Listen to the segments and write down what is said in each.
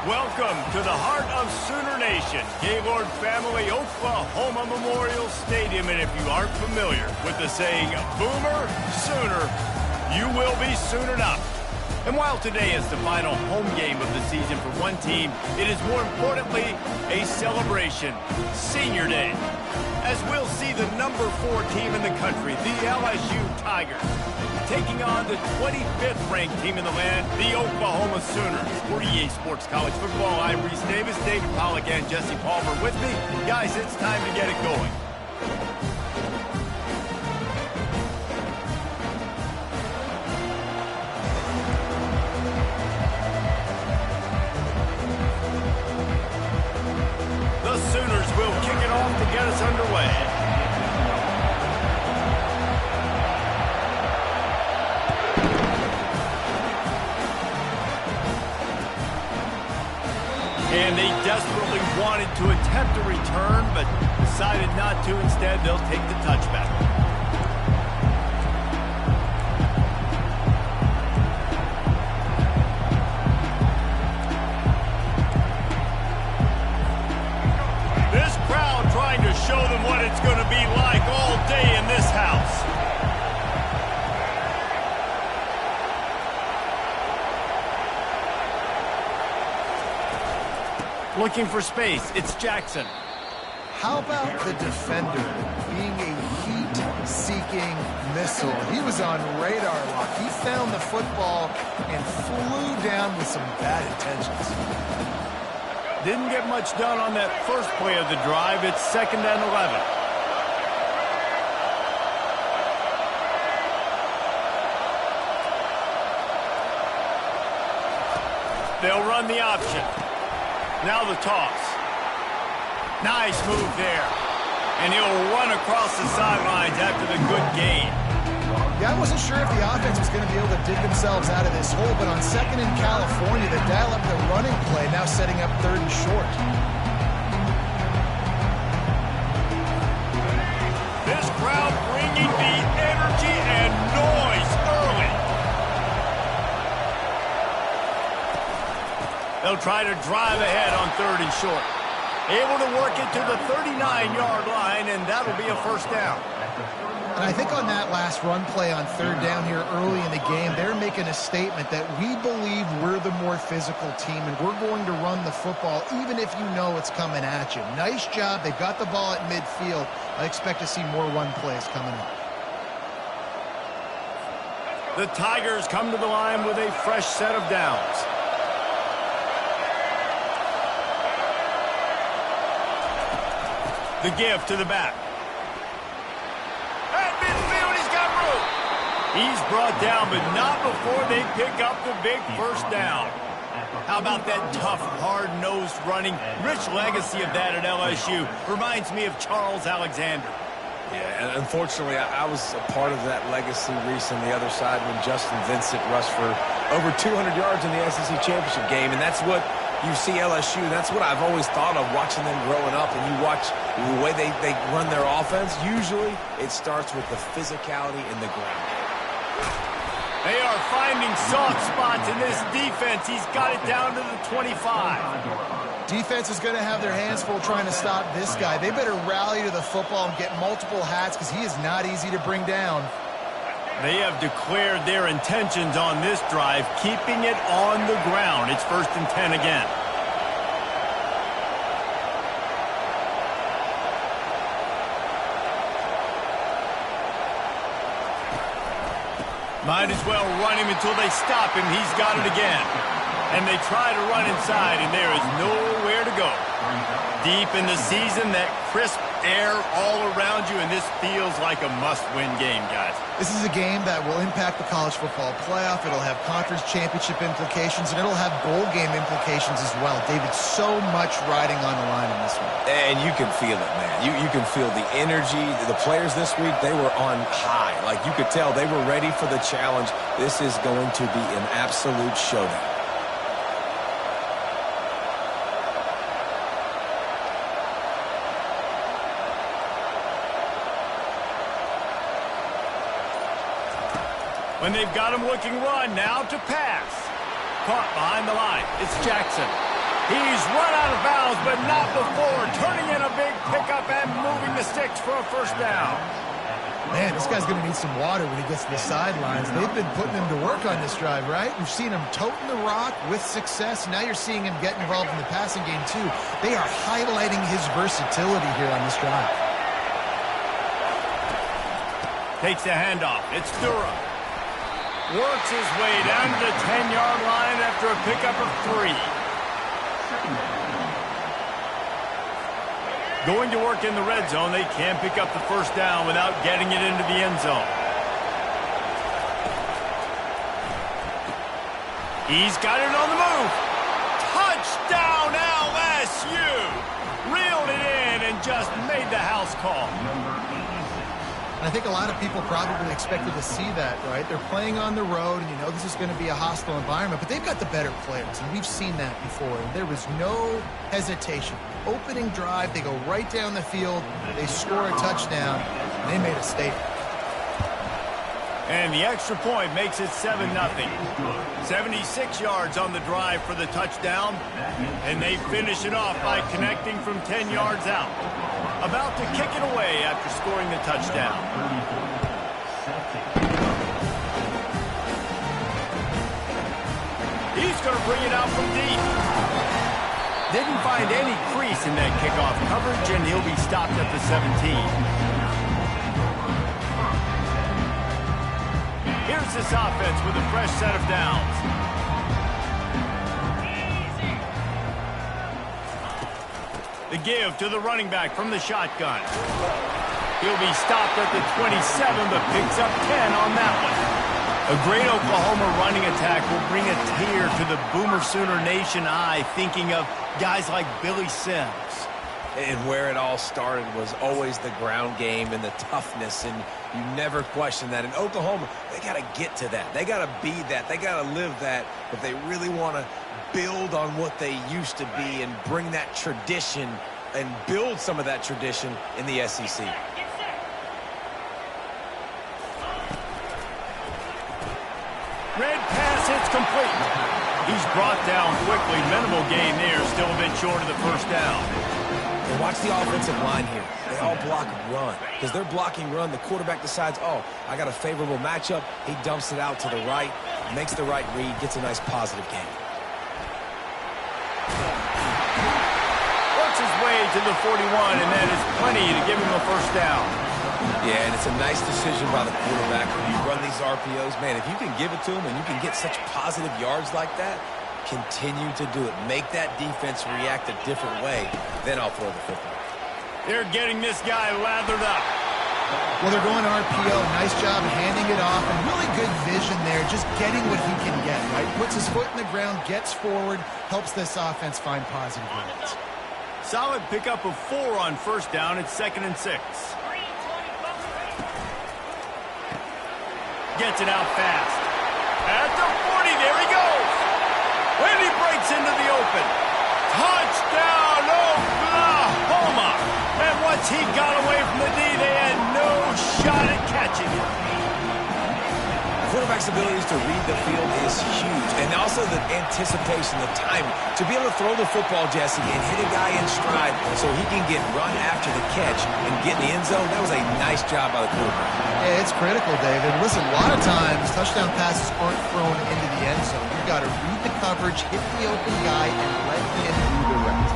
Welcome to the heart of Sooner Nation, Gaylord Family Oklahoma Memorial Stadium. And if you aren't familiar with the saying, Boomer Sooner, you will be soonered up. And while today is the final home game of the season for one team, it is more importantly a celebration, Senior Day, as we'll see the number 4 team in the country, the LSU Tigers, taking on the 25th ranked team in the land, the Oklahoma Sooners. For EA Sports College Football, I'm Reese Davis, David Pollack, and Jesse Palmer with me. Guys, it's time to get it going. The Sooners will kick it off to get us underway. And they desperately wanted to attempt a return, but decided not to. Instead, they'll take the touchback. This crowd trying to show them what it's going to be like all day in this house. Looking for space, it's Jackson. How about the defender being a heat-seeking missile? He was on radar lock. He found the football and flew down with some bad intentions. Didn't get much done on that first play of the drive. It's 2nd and 11. They'll run the option. Now the toss. Nice move there. And he'll run across the sidelines after the good gain. Yeah, I wasn't sure if the offense was going to be able to dig themselves out of this hole, but on 2nd in California, they dial up the running play, now setting up 3rd and short. This crowd bringing the energy and noise early. They'll try to drive ahead on 3rd and short. Able to work it to the 39-yard line, and that'll be a first down. And I think on that last run play on 3rd down here early in the game, they're making a statement that we believe we're the more physical team, and we're going to run the football even if you know it's coming at you. Nice job. They got the ball at midfield. I expect to see more run plays coming up. The Tigers come to the line with a fresh set of downs. The give to the back. At midfield, he's got room. He's brought down, but not before they pick up the big first down. How about that tough, hard-nosed running? Rich legacy of that at LSU. Reminds me of Charles Alexander. Yeah, and unfortunately, I was a part of that legacy, Reese, on the other side when Justin Vincent rushed for over 200 yards in the SEC championship game, and that's what you see LSU. That's what I've always thought of watching them growing up, and you watch the way they run their offense. Usually, it starts with the physicality in the ground. They are finding soft spots in this defense. He's got it down to the 25. Defense is going to have their hands full trying to stop this guy. They better rally to the football and get multiple hats because he is not easy to bring down. They have declared their intentions on this drive, keeping it on the ground. It's 1st and 10 again. Might as well run him until they stop him. He's got it again. And they try to run inside, and there is nowhere to go. Deep in the season, that crisp air all around you, and this feels like a must-win game, guys. This is a game that will impact the college football playoff. It'll have conference championship implications, and it'll have bowl game implications as well. David, so much riding on the line in this one. And you can feel it, man. You can feel the energy. The players this week, they were on high. Like, you could tell they were ready for the challenge. This is going to be an absolute showdown. When they've got him looking run, now to pass. Caught behind the line. It's Jackson. He's run out of bounds, but not before turning in a big pickup and moving the sticks for a first down. Man, this guy's going to need some water when he gets to the sidelines. They've been putting him to work on this drive, right? We've seen him toting the rock with success. Now you're seeing him getting involved in the passing game, too. They are highlighting his versatility here on this drive. Takes the handoff. It's Durham. Works his way down to the 10-yard line after a pickup of 3. Going to work in the red zone, they can pick up the first down without getting it into the end zone. He's got it on the move. Touchdown LSU! Reeled it in and just made the house call. I think a lot of people probably expected to see that, right? They're playing on the road, and you know this is going to be a hostile environment, but they've got the better players, and we've seen that before. And there was no hesitation. Opening drive, they go right down the field, they score a touchdown, and they made a statement. And the extra point makes it 7-0. 76 yards on the drive for the touchdown, and they finish it off by connecting from 10 yards out. About to kick it away after scoring the touchdown. He's going to bring it out from deep. Didn't find any crease in that kickoff coverage, and he'll be stopped at the 17. Here's this offense with a fresh set of downs. The give to the running back from the shotgun. He'll be stopped at the 27, but picks up 10 on that one. A great Oklahoma running attack will bring a tear to the Boomer Sooner Nation eye, thinking of guys like Billy Sims. And where it all started was always the ground game and the toughness, and you never question that. In Oklahoma, they got to get to that. They got to be that. They got to live that if they really want to build on what they used to be and bring that tradition and build some of that tradition in the SEC. Red pass hits complete. He's brought down quickly. Minimal gain there, still a bit short of the first down. And watch the offensive line here. They all block run. Because they're blocking run, the quarterback decides, oh, I got a favorable matchup. He dumps it out to the right, makes the right read, gets a nice positive gain. Works his way to the 41, and that is plenty to give him a first down. Yeah, and it's a nice decision by the quarterback. When you run these RPOs, man, if you can give it to him and you can get such positive yards like that, continue to do it. Make that defense react a different way. Then I'll throw the football. They're getting this guy lathered up. Well, they're going RPO. Nice job handing it off, and really good vision there, just getting what he can get, right? Puts his foot in the ground, gets forward, helps this offense find positive yards. Solid pickup of 4 on first down. It's 2nd and 6. Gets it out fast. At the 40, there he goes. When he breaks into the open. Touchdown, Oklahoma. And once he got away from the D, they had no shot at catching it. Quarterback's abilities to read the field is huge. And also the anticipation, the timing. To be able to throw the football, Jesse, and hit a guy in stride so he can get run after the catch and get in the end zone, that was a nice job by the quarterback. Yeah, it's critical, David. Listen, a lot of times touchdown passes aren't thrown into the end zone. You've got to read the coverage, hit the open guy, and let him do the rest.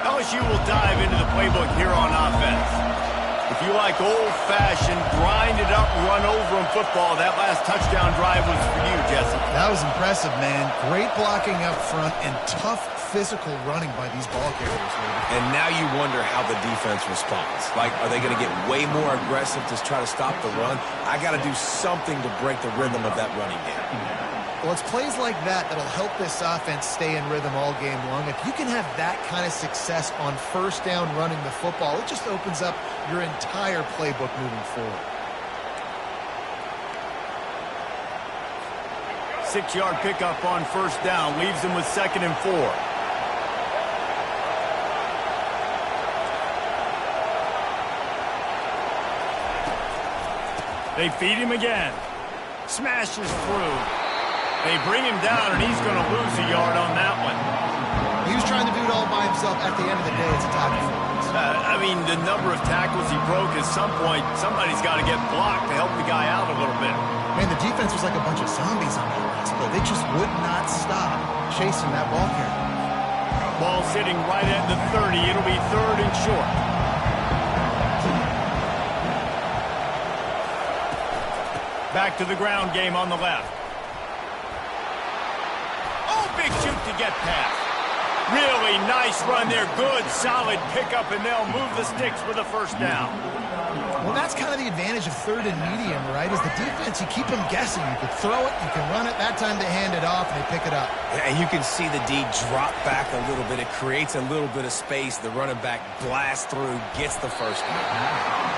LSU will dive into the playbook here on offense. If you like old-fashioned, grind-it-up, run-over-'em football, that last touchdown drive was for you, Jesse. That was impressive, man. Great blocking up front and tough physical running by these ball carriers. And now you wonder how the defense responds. Like, are they going to get way more aggressive to try to stop the run? I got to do something to break the rhythm of that running game. Well, it's plays like that that'll help this offense stay in rhythm all game long. If you can have that kind of success on first down running the football, it just opens up your entire playbook moving forward. 6-yard pickup on first down leaves them with 2nd and 4. They feed him again. Smashes through. They bring him down, and he's going to lose a yard on that one. He was trying to do it all by himself. At the end of the day, it's a tie performance. I mean, the number of tackles he broke, at some point, somebody's got to get blocked to help the guy out a little bit. Man, the defense was like a bunch of zombies on that last play. They just would not stop chasing that ball carrier. Ball sitting right at the 30. It'll be 3rd and short. Back to the ground game on the left. Oh, big shoot to get past. Really nice run there. Good, solid pickup, and they'll move the sticks for the first down. Well, that's kind of the advantage of 3rd and medium, right? Is the defense, you keep them guessing. You can throw it, you can run it. That time they hand it off, and they pick it up. Yeah, and you can see the D drop back a little bit. It creates a little bit of space. The running back blasts through, gets the first down.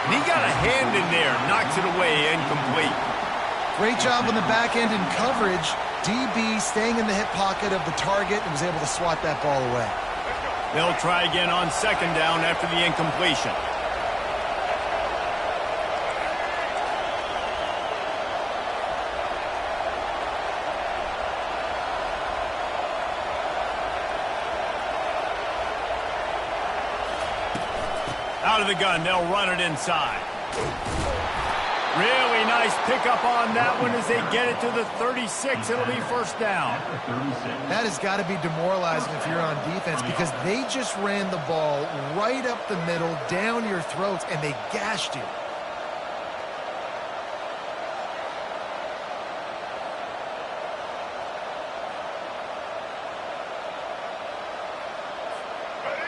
And he got a hand in there, knocks it away, incomplete. Great job on the back end in coverage. DB staying in the hip pocket of the target and was able to swat that ball away. They'll try again on 2nd down after the incompletion. Out of the gun, they'll run it inside. Really nice pickup on that one as they get it to the 36. It'll be 1st down. That has got to be demoralizing if you're on defense because they just ran the ball right up the middle, down your throats, and they gashed you.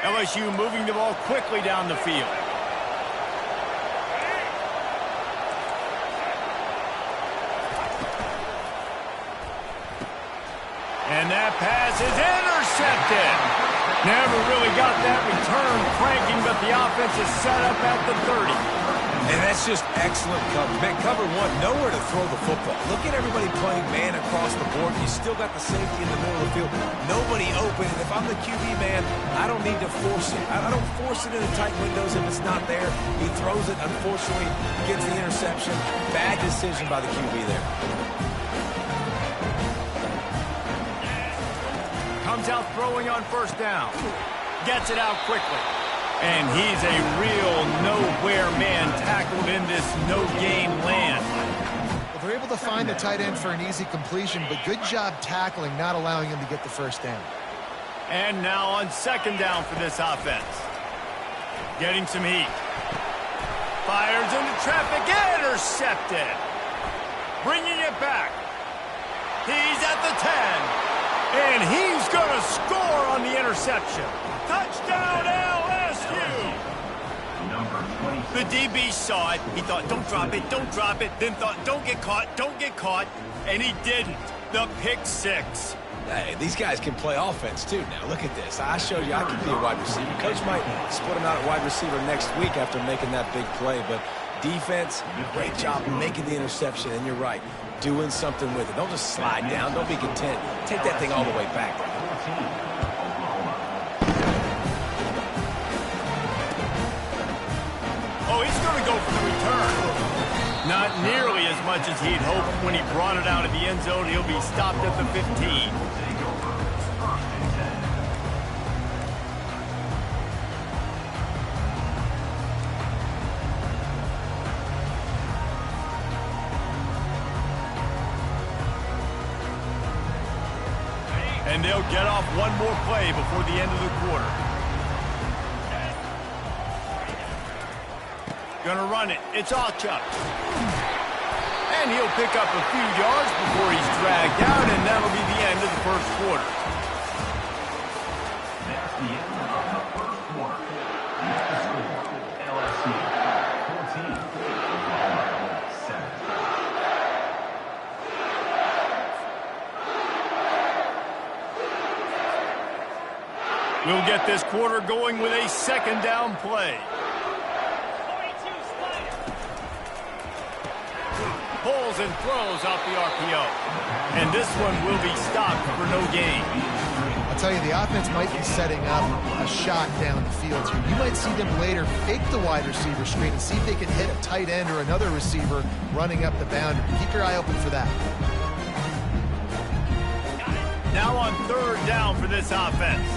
LSU moving the ball quickly down the field. And that pass is intercepted. Never really got that return cranking, but the offense is set up at the 30. And that's just excellent cover. Man, cover 1, nowhere to throw the football. Look at everybody playing man across the board. You still got the safety in the middle of the field. Nobody open. And if I'm the QB man, I don't need to force it. I don't force it into tight windows if it's not there. He throws it, unfortunately, gets the interception. Bad decision by the QB there. Comes out throwing on 1st down. Gets it out quickly. And he's a real nowhere man tackled in this no-gain land. Well, they're able to find the tight end for an easy completion, but good job tackling, not allowing him to get the 1st down. And now on 2nd down for this offense. Getting some heat. Fires into traffic. Intercepted. Bringing it back. He's at the 10. And he's going to score on the interception. Touchdown, LSU! The DB saw it. He thought, don't drop it, don't drop it. Then thought, don't get caught. And he didn't. The pick 6. Hey, these guys can play offense, too. Now, look at this. I showed you I can be a wide receiver. Coach might split him out at wide receiver next week after making that big play. But defense, great job making the interception. And you're right, doing something with it. Don't just slide down. Don't be content. Take that thing all the way back. Oh, he's going to go for the return. Not nearly as much as he'd hoped when he brought it out of the end zone. He'll be stopped at the 15. And they'll get off one more play before the end of the quarter. Gonna run it. It's Allchuck. And he'll pick up a few yards before he's dragged out, and that'll be the end of the 1st quarter. That's the end of the 1st quarter. LSU 14, Oklahoma 7. We'll get this quarter going with a 2nd down play. Pulls and throws off the RPO. And this one will be stopped for no gain. I'll tell you, the offense might be setting up a shot down the field here. You might see them later fake the wide receiver screen and see if they can hit a tight end or another receiver running up the boundary. Keep your eye open for that. Now on third down for this offense.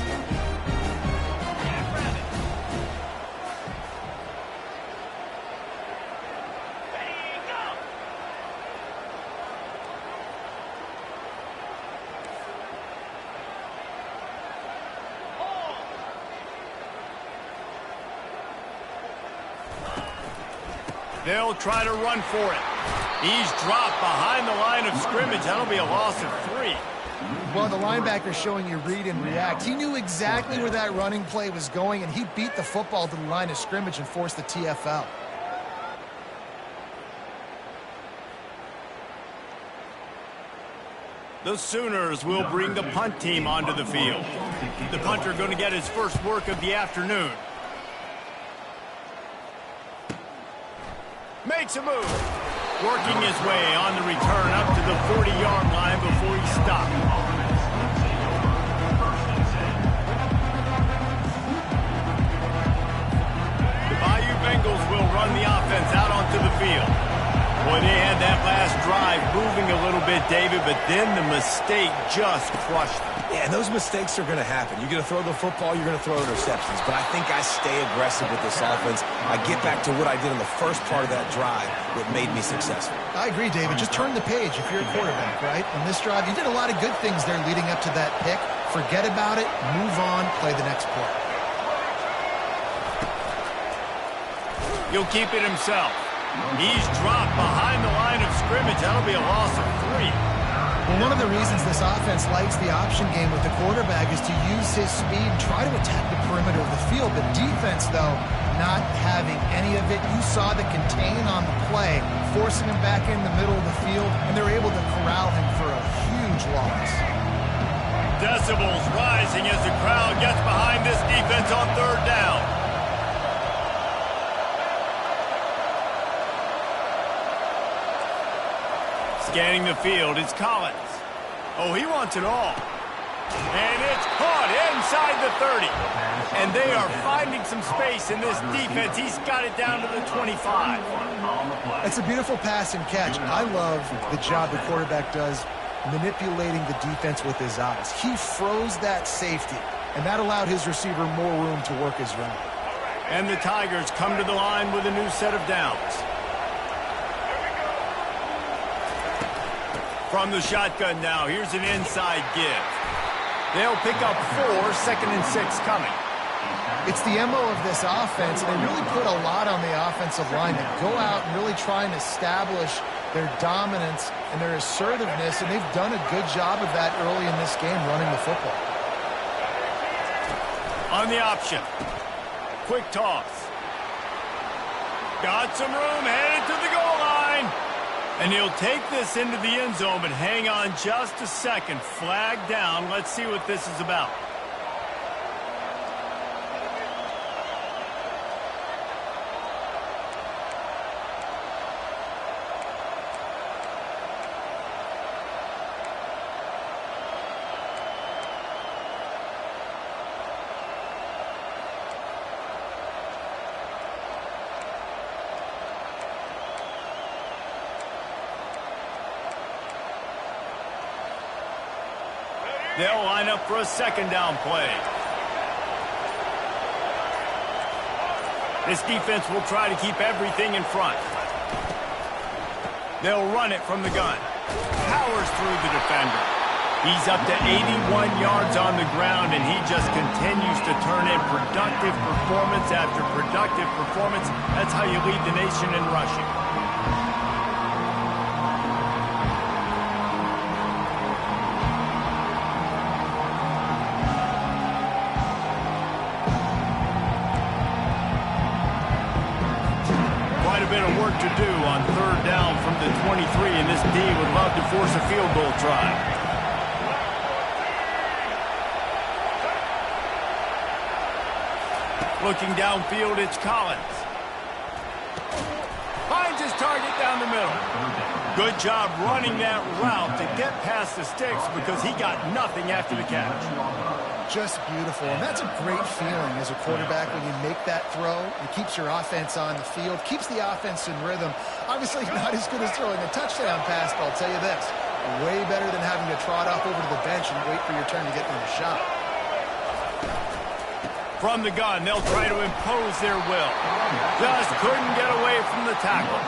They'll try to run for it. He's dropped behind the line of scrimmage. That'll be a loss of 3. Well, the linebacker's showing you read and react. He knew exactly where that running play was going, and he beat the football to the line of scrimmage and forced the TFL. The Sooners will bring the punt team onto the field. The punter going to get his first work of the afternoon. Makes a move. Working his way on the return up to the 40-yard line before he stopped. The Bayou Bengals will run the offense out onto the field. Boy, they had that last drive moving a little bit, David, but then the mistake just crushed them. Yeah, and those mistakes are going to happen. You're going to throw the football, you're going to throw interceptions. But I think I stay aggressive with this offense. I get back to what I did in the first part of that drive that made me successful. I agree, David. Just turn the page if you're a quarterback, right? On this drive, you did a lot of good things there leading up to that pick. Forget about it, move on, play the next play. He'll keep it himself. He's dropped behind the line of scrimmage. That'll be a loss of 3. Well, one of the reasons this offense likes the option game with the quarterback is to use his speed and try to attack the perimeter of the field. The defense, though, not having any of it. You saw the contain on the play, forcing him back in the middle of the field, and they're able to corral him for a huge loss. Decibels rising as the crowd gets behind this defense on third down. Scanning the field, it's Collins. Oh, he wants it all. And it's caught inside the 30. And they are finding some space in this defense. He's got it down to the 25. That's a beautiful pass and catch. I love the job the quarterback does manipulating the defense with his eyes. He froze that safety, and that allowed his receiver more room to work his route. And the Tigers come to the line with a new set of downs. From the shotgun now, here's an inside give. They'll pick up 4, 2nd and 6 coming. It's the MO of this offense, and they really put a lot on the offensive line to go out and really try and establish their dominance and their assertiveness, and they've done a good job of that early in this game running the football. On the option. Quick toss. Got some room, headed to the goal line. And he'll take this into the end zone, but hang on just a second. Flag down. Let's see what this is about. They'll line up for a 2nd down play. This defense will try to keep everything in front. They'll run it from the gun. Powers through the defender. He's up to 81 yards on the ground, and he just continues to turn in productive performance after productive performance. That's how you lead the nation in rushing. Bit of work to do on 3rd down from the 23, and this D would love to force a field goal try. Looking downfield, it's Collins. Finds his target down the middle. Good job running that route to get past the sticks because he got nothing after the catch. Just beautiful, and that's a great feeling as a quarterback when you make that throw. It keeps your offense on the field, keeps the offense in rhythm. Obviously not as good as throwing a touchdown pass, but I'll tell you this, way better than having to trot off over to the bench and wait for your turn to get another shot. From the gun, they'll try to impose their will. Just couldn't get away from the tackle.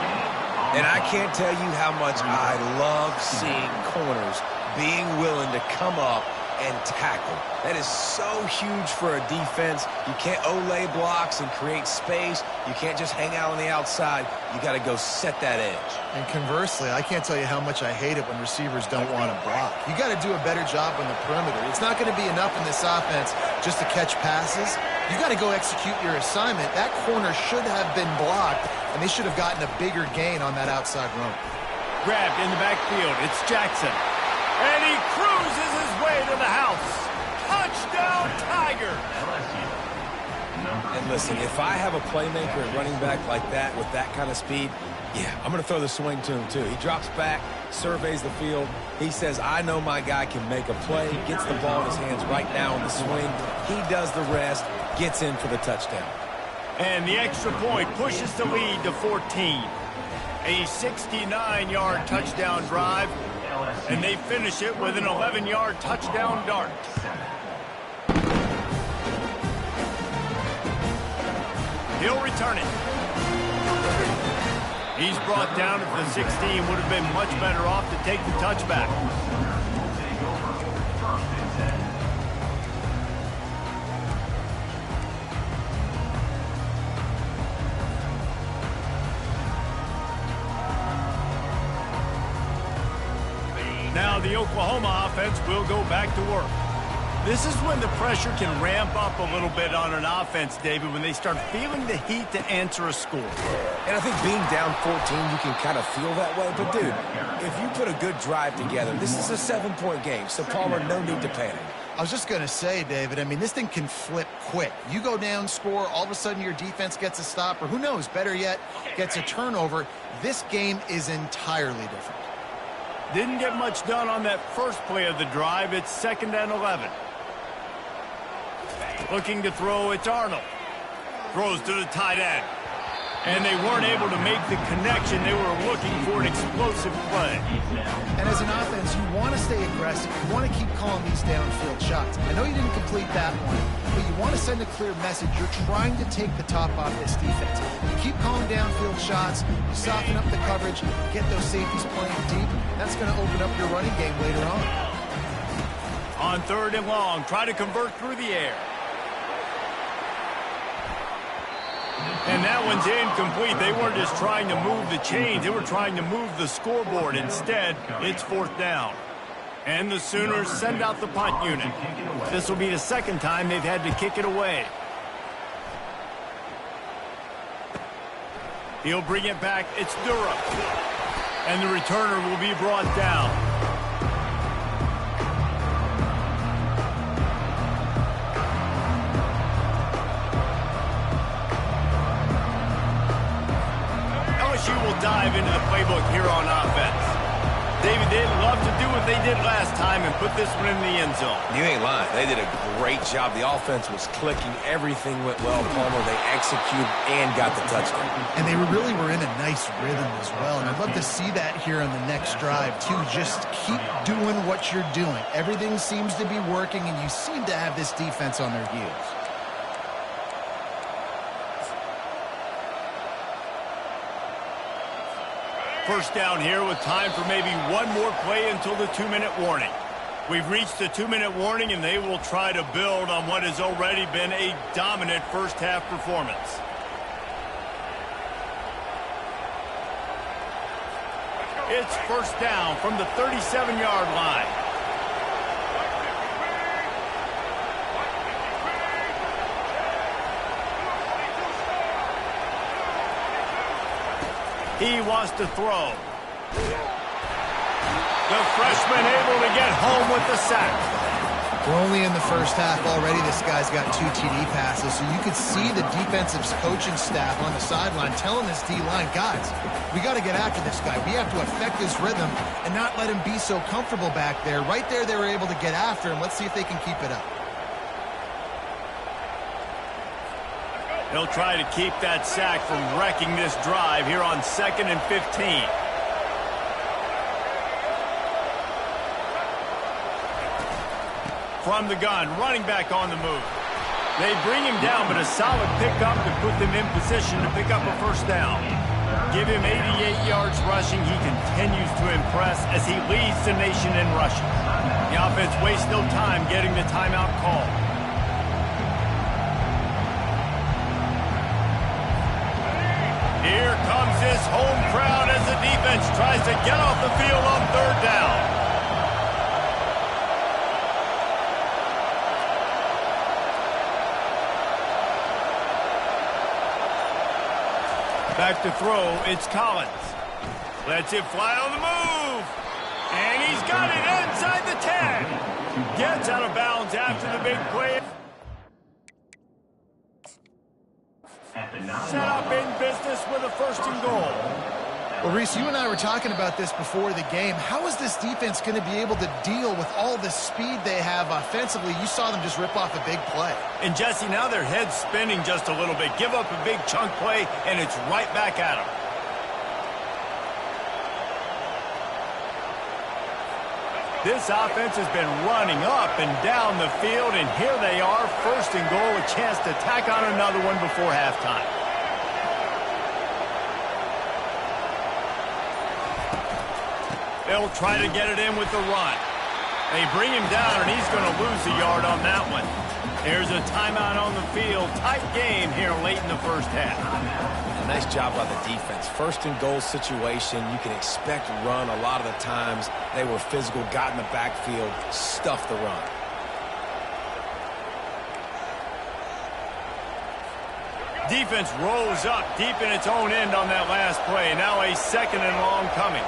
And I can't tell you how much I love seeing corners being willing to come up and tackle. That is so huge for a defense. You can't olay blocks and create space. You can't just hang out on the outside. You got to go set that edge. And conversely, I can't tell you how much I hate it when receivers don't want to block. You got to do a better job on the perimeter. It's not going to be enough in this offense just to catch passes. You got to go execute your assignment. That corner should have been blocked, and they should have gotten a bigger gain on that outside run. Grabbed in the backfield. It's Jackson. And he cruises his way to the house. Touchdown, Tiger. And listen, if I have a playmaker at running back like that with that kind of speed, yeah, I'm going to throw the swing to him too. He drops back, surveys the field. He says, I know my guy can make a play, gets the ball in his hands right now on the swing. He does the rest, gets in for the touchdown. And the extra point pushes the lead to 14. A 69-yard touchdown drive, and they finish it with an 11-yard touchdown dart. He'll return it. He's brought down at the 16. Would have been much better off to take the touchback. Now the Oklahoma offense will go back to work. This is when the pressure can ramp up a little bit on an offense, David, when they start feeling the heat to answer a score. And I think being down 14, you can kind of feel that way. But, dude, if you put a good drive together, this is a 7-point game. So, Palmer, no need to panic. I was just going to say, David, I mean, this thing can flip quick. You go down, score, all of a sudden your defense gets a stop, or who knows, better yet, gets a turnover. This game is entirely different. Didn't get much done on that first play of the drive. It's 2nd and 11. Looking to throw, it's Arnold. Throws to the tight end. And they weren't able to make the connection. They were looking for an explosive play. And as an offense, you want to stay aggressive. You want to keep calling these downfield shots. I know you didn't complete that one, but you want to send a clear message. You're trying to take the top off this defense. You keep calling downfield shots, you soften up the coverage, get those safeties playing deep. That's going to open up your running game later on. On 3rd and long, try to convert through the air. And that one's incomplete. They weren't just trying to move the chains. They were trying to move the scoreboard. Instead, it's 4th down. And the Sooners send out the punt unit. This will be the 2nd time they've had to kick it away. He'll bring it back. It's Durham. And the returner will be brought down. LSU will dive into the playbook here on offense. David, they'd love to do what they did last time and put this one in the end zone. You ain't lying. They did a great job. The offense was clicking. Everything went well, Palmer. They executed and got the touchdown. And they really were in a nice rhythm as well. And I'd love to see that here on the next drive, too. Just keep doing what you're doing. Everything seems to be working, and you seem to have this defense on their heels. First down here with time for maybe one more play until the 2-minute warning. We've reached the 2-minute warning, and they will try to build on what has already been a dominant first-half performance. It's first down from the 37-yard line. He wants to throw. The freshman able to get home with the sack. We're only in the first half already. This guy's got 2 TD passes, so you could see the defensive coaching staff on the sideline telling this D-line, guys, we got to get after this guy. We have to affect his rhythm and not let him be so comfortable back there. Right there, they were able to get after him. Let's see if they can keep it up. He'll try to keep that sack from wrecking this drive here on 2nd and 15. From the gun, running back on the move. They bring him down, but a solid pickup to put them in position to pick up a first down. Give him 88 yards rushing. He continues to impress as he leads the nation in rushing. The offense wastes no time getting the timeout call. Here comes this home crowd as the defense tries to get off the field on 3rd down. Back to throw, it's Collins. Lets it fly on the move. And he's got it inside the 10. Gets out of bounds after the big play. Set up in business with a 1st and goal. Well, Reese, you and I were talking about this before the game. How is this defense going to be able to deal with all the speed they have offensively? You saw them just rip off a big play. And, Jesse, now their head's spinning just a little bit. Give up a big chunk play, and it's right back at them. This offense has been running up and down the field, and here they are, 1st and goal, a chance to tack on another one before halftime. They'll try to get it in with the run. They bring him down, and he's going to lose a yard on that one. There's a timeout on the field. Tight game here late in the first half. Nice job by the defense. 1st and goal situation, you can expect run a lot of the times. They were physical, got in the backfield, stuffed the run. Defense rolls up deep in its own end on that last play. Now a 2nd and long coming.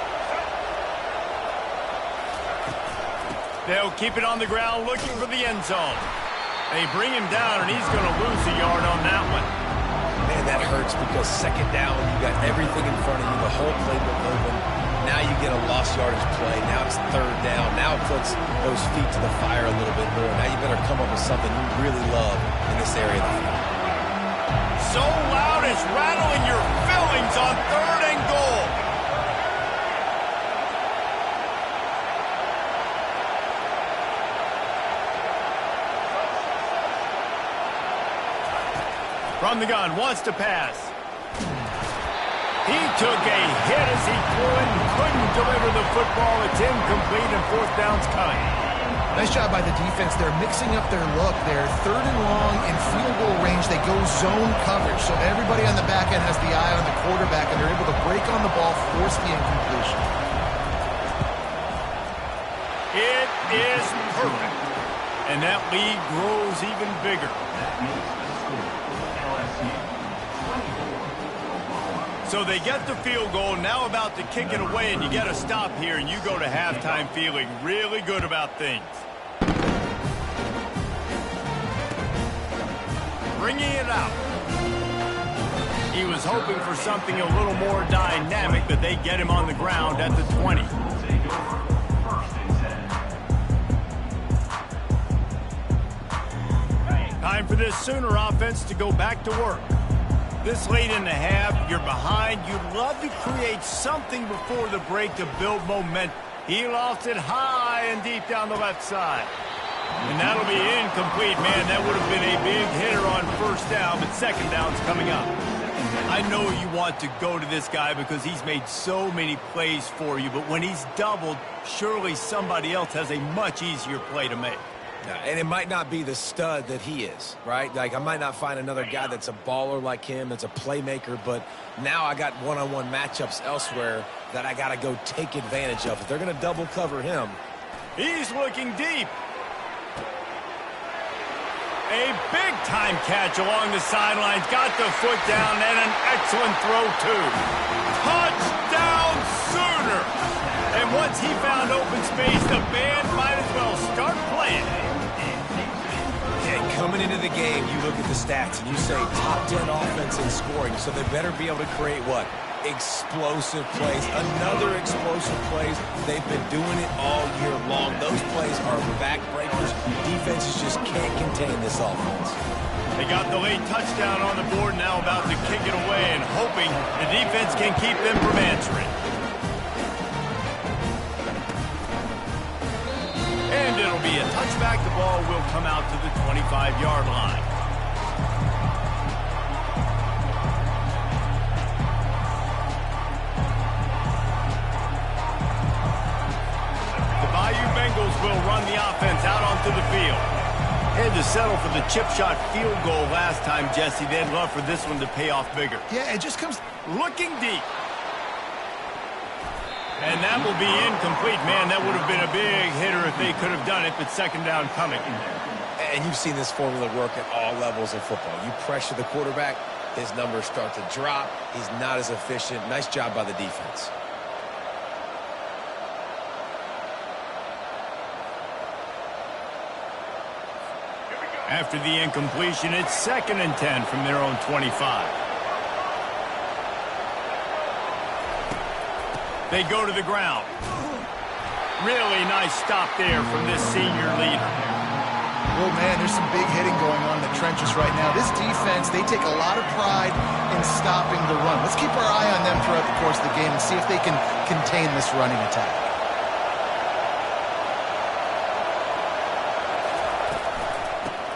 They'll keep it on the ground looking for the end zone. They bring him down, and he's going to lose a yard on that one. Man, that hurts because 2nd down, you got everything in front of you, the whole playbook open. Now you get a lost yardage play. Now it's 3rd down. Now it puts those feet to the fire a little bit more. Now you better come up with something you really love in this area of the field. So loud it's rattling your fillings on 3rd and goal. From the gun, wants to pass. He took a hit as he threw it and couldn't deliver the football. It's incomplete, and 4th down's coming. Nice job by the defense. They're mixing up their look. They're 3rd and long in field goal range. They go zone coverage, so everybody on the back end has the eye on the quarterback, and they're able to break on the ball, force the incompletion. It is perfect, and that lead grows even bigger. So they get the field goal, now about to kick it away, and you get a stop here, and you go to halftime feeling really good about things. Bringing it out. He was hoping for something a little more dynamic, but they get him on the ground at the 20. Time for this Sooner offense to go back to work. This late in the half, you're behind. You'd love to create something before the break to build momentum. He lost it high and deep down the left side. And that'll be incomplete, man. That would have been a big hitter on 1st down, but 2nd down's coming up. I know you want to go to this guy because he's made so many plays for you, but when he's doubled, surely somebody else has a much easier play to make. And it might not be the stud that he is, right? Like, I might not find another guy that's a baller like him, that's a playmaker, but now I got one-on-one matchups elsewhere that I got to go take advantage of. If they're going to double cover him. He's looking deep. A big-time catch along the sidelines. Got the foot down and an excellent throw, too. Touchdown, Sooner! And once he found open space, the band might as well start playing. game, you look at the stats and you say top 10 offense in scoring, so they better be able to create what? Explosive plays. Another explosive plays. They've been doing it all year long. Those plays are backbreakers. Defenses just can't contain this offense. They got the late touchdown on the board, now about to kick it away and hoping the defense can keep them from answering. And it'll be a touchback. The ball will come out to the 25-yard line. The Bayou Bengals will run the offense out onto the field. Had to settle for the chip shot field goal last time, Jesse. They'd love for this one to pay off bigger. Yeah, it just comes looking deep. And that will be incomplete. Man, that would have been a big hitter if they could have done it, but second down coming. And you've seen this formula work at all levels of football. You pressure the quarterback, his numbers start to drop. He's not as efficient. Nice job by the defense. After the incompletion, it's 2nd and 10 from their own 25. They go to the ground. Really nice stop there from this senior leader. Oh, man, there's some big hitting going on in the trenches right now. This defense, they take a lot of pride in stopping the run. Let's keep our eye on them throughout the course of the game and see if they can contain this running attack.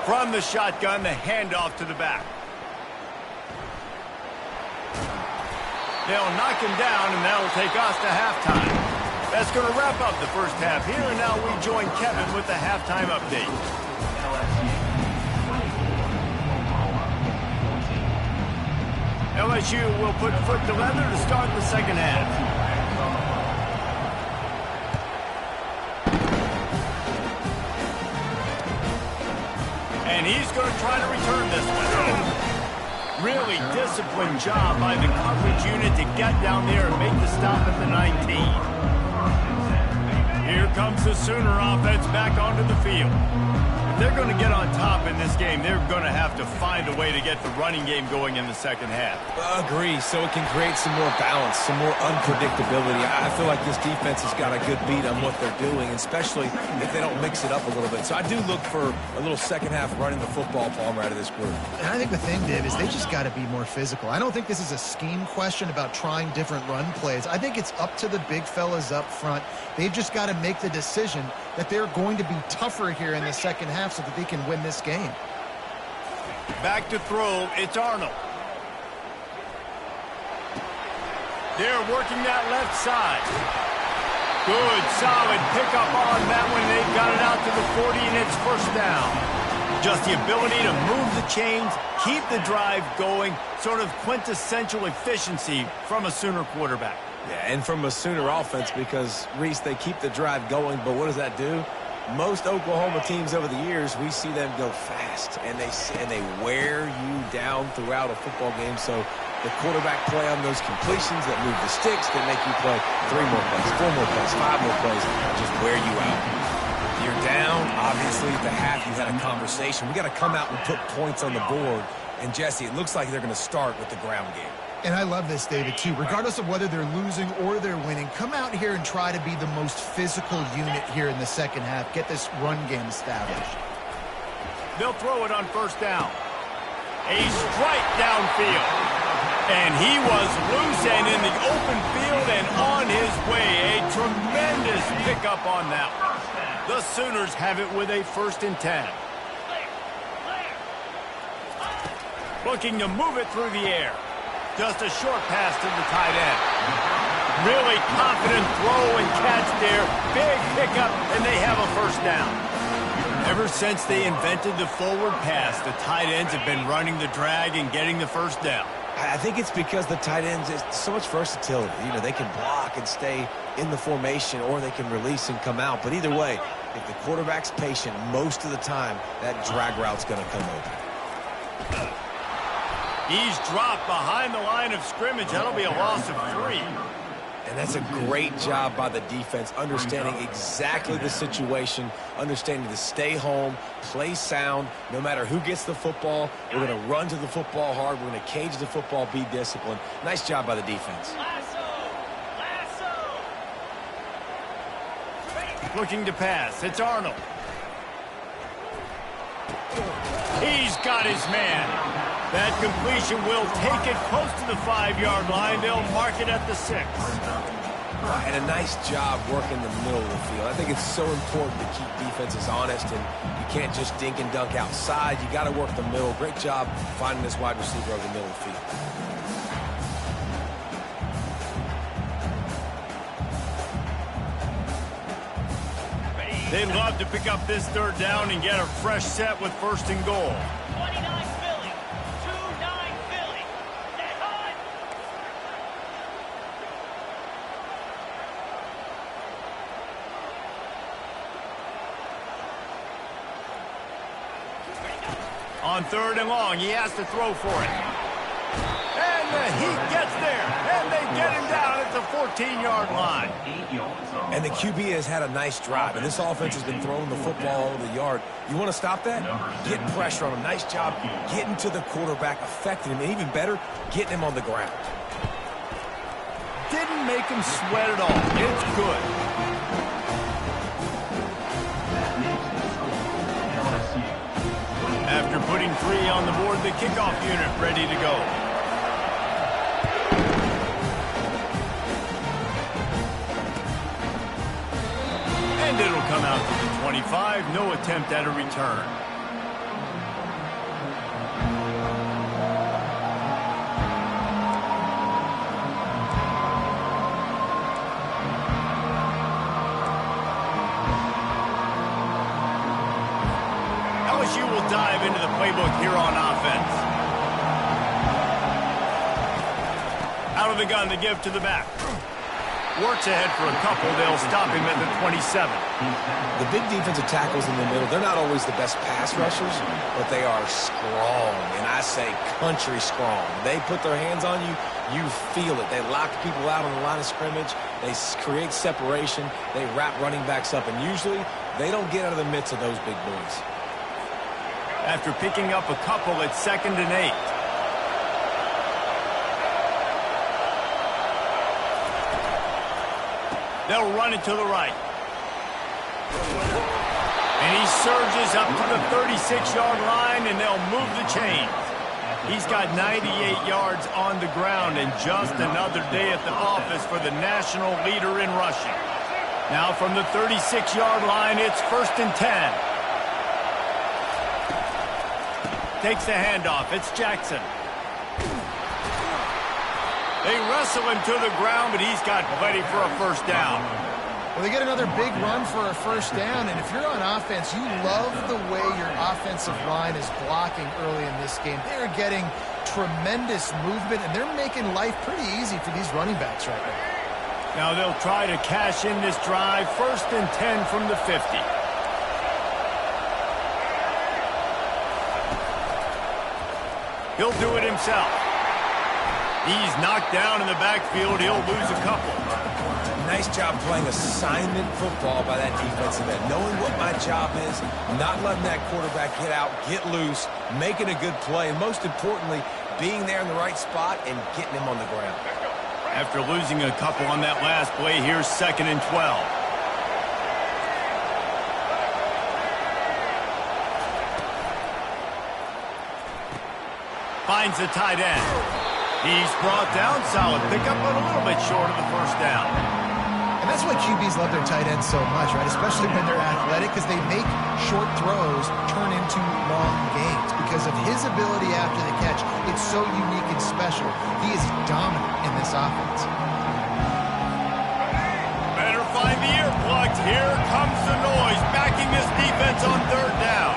From the shotgun, the handoff to the back. They'll knock him down, and that'll take us to halftime. That's going to wrap up the first half here, and now we join Kevin with the halftime update. LSU will put foot to leather to start the second half. And he's going to try to return this one. Really disciplined job by the coverage unit to get down there and make the stop at the 19. Here comes the Sooner offense back onto the field. If they're going to get on top in this game, they're going to have to find a way to get the running game going in the second half. Agree, so it can create some more balance, some more unpredictability. I feel like this defense has got a good beat on what they're doing, especially if they don't mix it up a little bit. So I do look for a little second half running the football Palmer out of this group. And I think the thing, Dave, is they just got to be more physical. I don't think this is a scheme question about trying different run plays. I think it's up to the big fellas up front. They've just got to make the decision that they're going to be tougher here in the second half so that they can win this game. Back to throw, it's Arnold. They're working that left side. Good, solid pickup on that one. They've got it out to the 40, and it's first down. Just the ability to move the chains, keep the drive going, sort of quintessential efficiency from a Sooner quarterback. Yeah, and from a Sooner offense because, Reese, they keep the drive going, but what does that do? Most Oklahoma teams over the years, we see them go fast, and they wear you down throughout a football game. So the quarterback play on those completions that move the sticks that make you play 3 more plays, 4 more plays, 5 more plays, just wear you out. You're down, obviously, at the half, you had a conversation. We got to come out and put points on the board. And, Jesse, it looks like they're going to start with the ground game. And I love this, David, too. Regardless of whether they're losing or they're winning, come out here and try to be the most physical unit here in the second half. Get this run game established. They'll throw it on first down. A strike downfield. And he was loose and in the open field and on his way. A tremendous pickup on that one. The Sooners have it with a 1st and 10. Looking to move it through the air. Just a short pass to the tight end. Really confident throw and catch there. Big pickup, and they have a first down. Ever since they invented the forward pass, the tight ends have been running the drag and getting the first down. I think it's because the tight ends is so much versatility. You know, they can block and stay in the formation, or they can release and come out. But either way, if the quarterback's patient most of the time, that drag route's going to come open. He's dropped behind the line of scrimmage. That'll be a loss of 3. And that's a great job by the defense, understanding exactly the situation, understanding to stay home, play sound. No matter who gets the football, we're going to run to the football hard. We're going to cage the football, be disciplined. Nice job by the defense. Looking to pass. It's Arnold. He's got his man. That completion will take it close to the 5-yard line. They'll mark it at the 6. And a nice job working the middle of the field. I think it's so important to keep defenses honest, and you can't just dink and dunk outside. You got to work the middle. Great job finding this wide receiver over the middle of the field. They'd love to pick up this 3rd down and get a fresh set with 1st and goal. 29 Philly. 2-9 Philly. Get hot. On 3rd and long, he has to throw for it. And the Heat gets there, and they get him down at the 14-yard line. 8 yards on And the QB has had a nice drive, and this offense has been throwing the football all over the yard. You want to stop that? Get pressure on him. Nice job getting to the quarterback, affecting him, and even better, getting him on the ground. Didn't make him sweat at all. It's good. After putting 3 on the board, the kickoff unit ready to go. And it'll come out to the 25. No attempt at a return. LSU will dive into the playbook here on offense. Out of the gun to give to the back. Works ahead for a couple. They'll stop him at the 27. The big defensive tackles in the middle, they're not always the best pass rushers, but they are strong, and I say country strong. They put their hands on you, you feel it. They lock people out on the line of scrimmage. They create separation. They wrap running backs up, and usually they don't get out of the midst of those big boys. After picking up a couple, it's 2nd and 8. They'll run it to the right. And he surges up to the 36-yard line, and they'll move the chains. He's got 98 yards on the ground, and just another day at the office for the national leader in rushing. Now from the 36-yard line, it's 1st and 10. Takes the handoff. It's Jackson. They wrestle him to the ground, but he's got plenty for a 1st down. Well, they get another big run for a 1st down, and if you're on offense, you love the way your offensive line is blocking early in this game. They're getting tremendous movement, and they're making life pretty easy for these running backs right now. Now they'll try to cash in this drive. 1st and 10 from the 50. He'll do it himself. He's knocked down in the backfield. He'll lose a couple. Nice job playing assignment football by that defensive end. Knowing what my job is, not letting that quarterback get out, get loose, making a good play, and most importantly, being there in the right spot and getting him on the ground. After losing a couple on that last play, here's 2nd and 12. Finds the tight end. He's brought down. Solid pickup, but a little bit short of the 1st down. And that's why QBs love their tight ends so much, right? Especially when they're athletic, because they make short throws turn into long gains. Because of his ability after the catch, it's so unique and special. He is dominant in this offense. Better find the earplugs. Here comes the noise, backing this defense on 3rd down.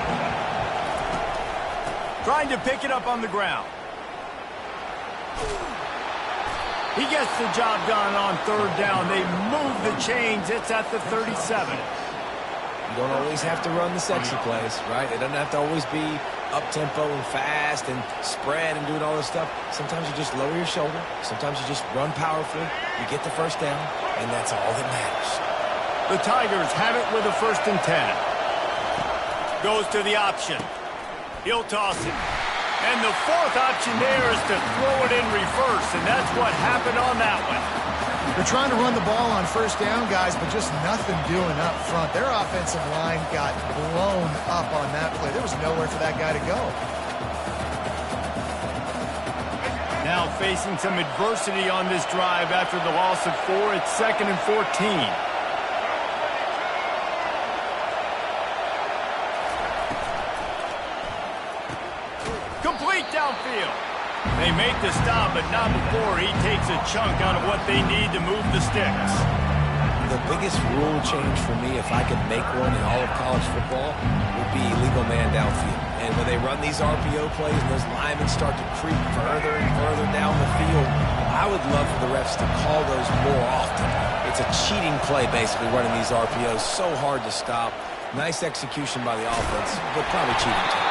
Trying to pick it up on the ground. He gets the job done on 3rd down. They move the chains. It's at the 37. You don't always have to run the sexy plays, right? It doesn't have to always be up-tempo and fast and spread and doing all this stuff. Sometimes you just lower your shoulder. Sometimes you just run powerfully. You get the first down, and that's all that matters. The Tigers have it with a 1st and 10. Goes to the option. He'll toss it. And the 4th option there is to throw it in reverse, and that's what happened on that one. They're trying to run the ball on 1st down, guys, but just nothing doing up front. Their offensive line got blown up on that play. There was nowhere for that guy to go. Now facing some adversity on this drive after the loss of 4. It's 2nd and 14. Complete downfield. They make the stop, but not before he takes a chunk out of what they need to move the sticks. The biggest rule change for me, if I could make one in all of college football, would be legal man downfield. And when they run these RPO plays and those linemen start to creep further and further down the field, I would love for the refs to call those more often. It's a cheating play, basically, running these RPOs. So hard to stop. Nice execution by the offense, but probably cheating too.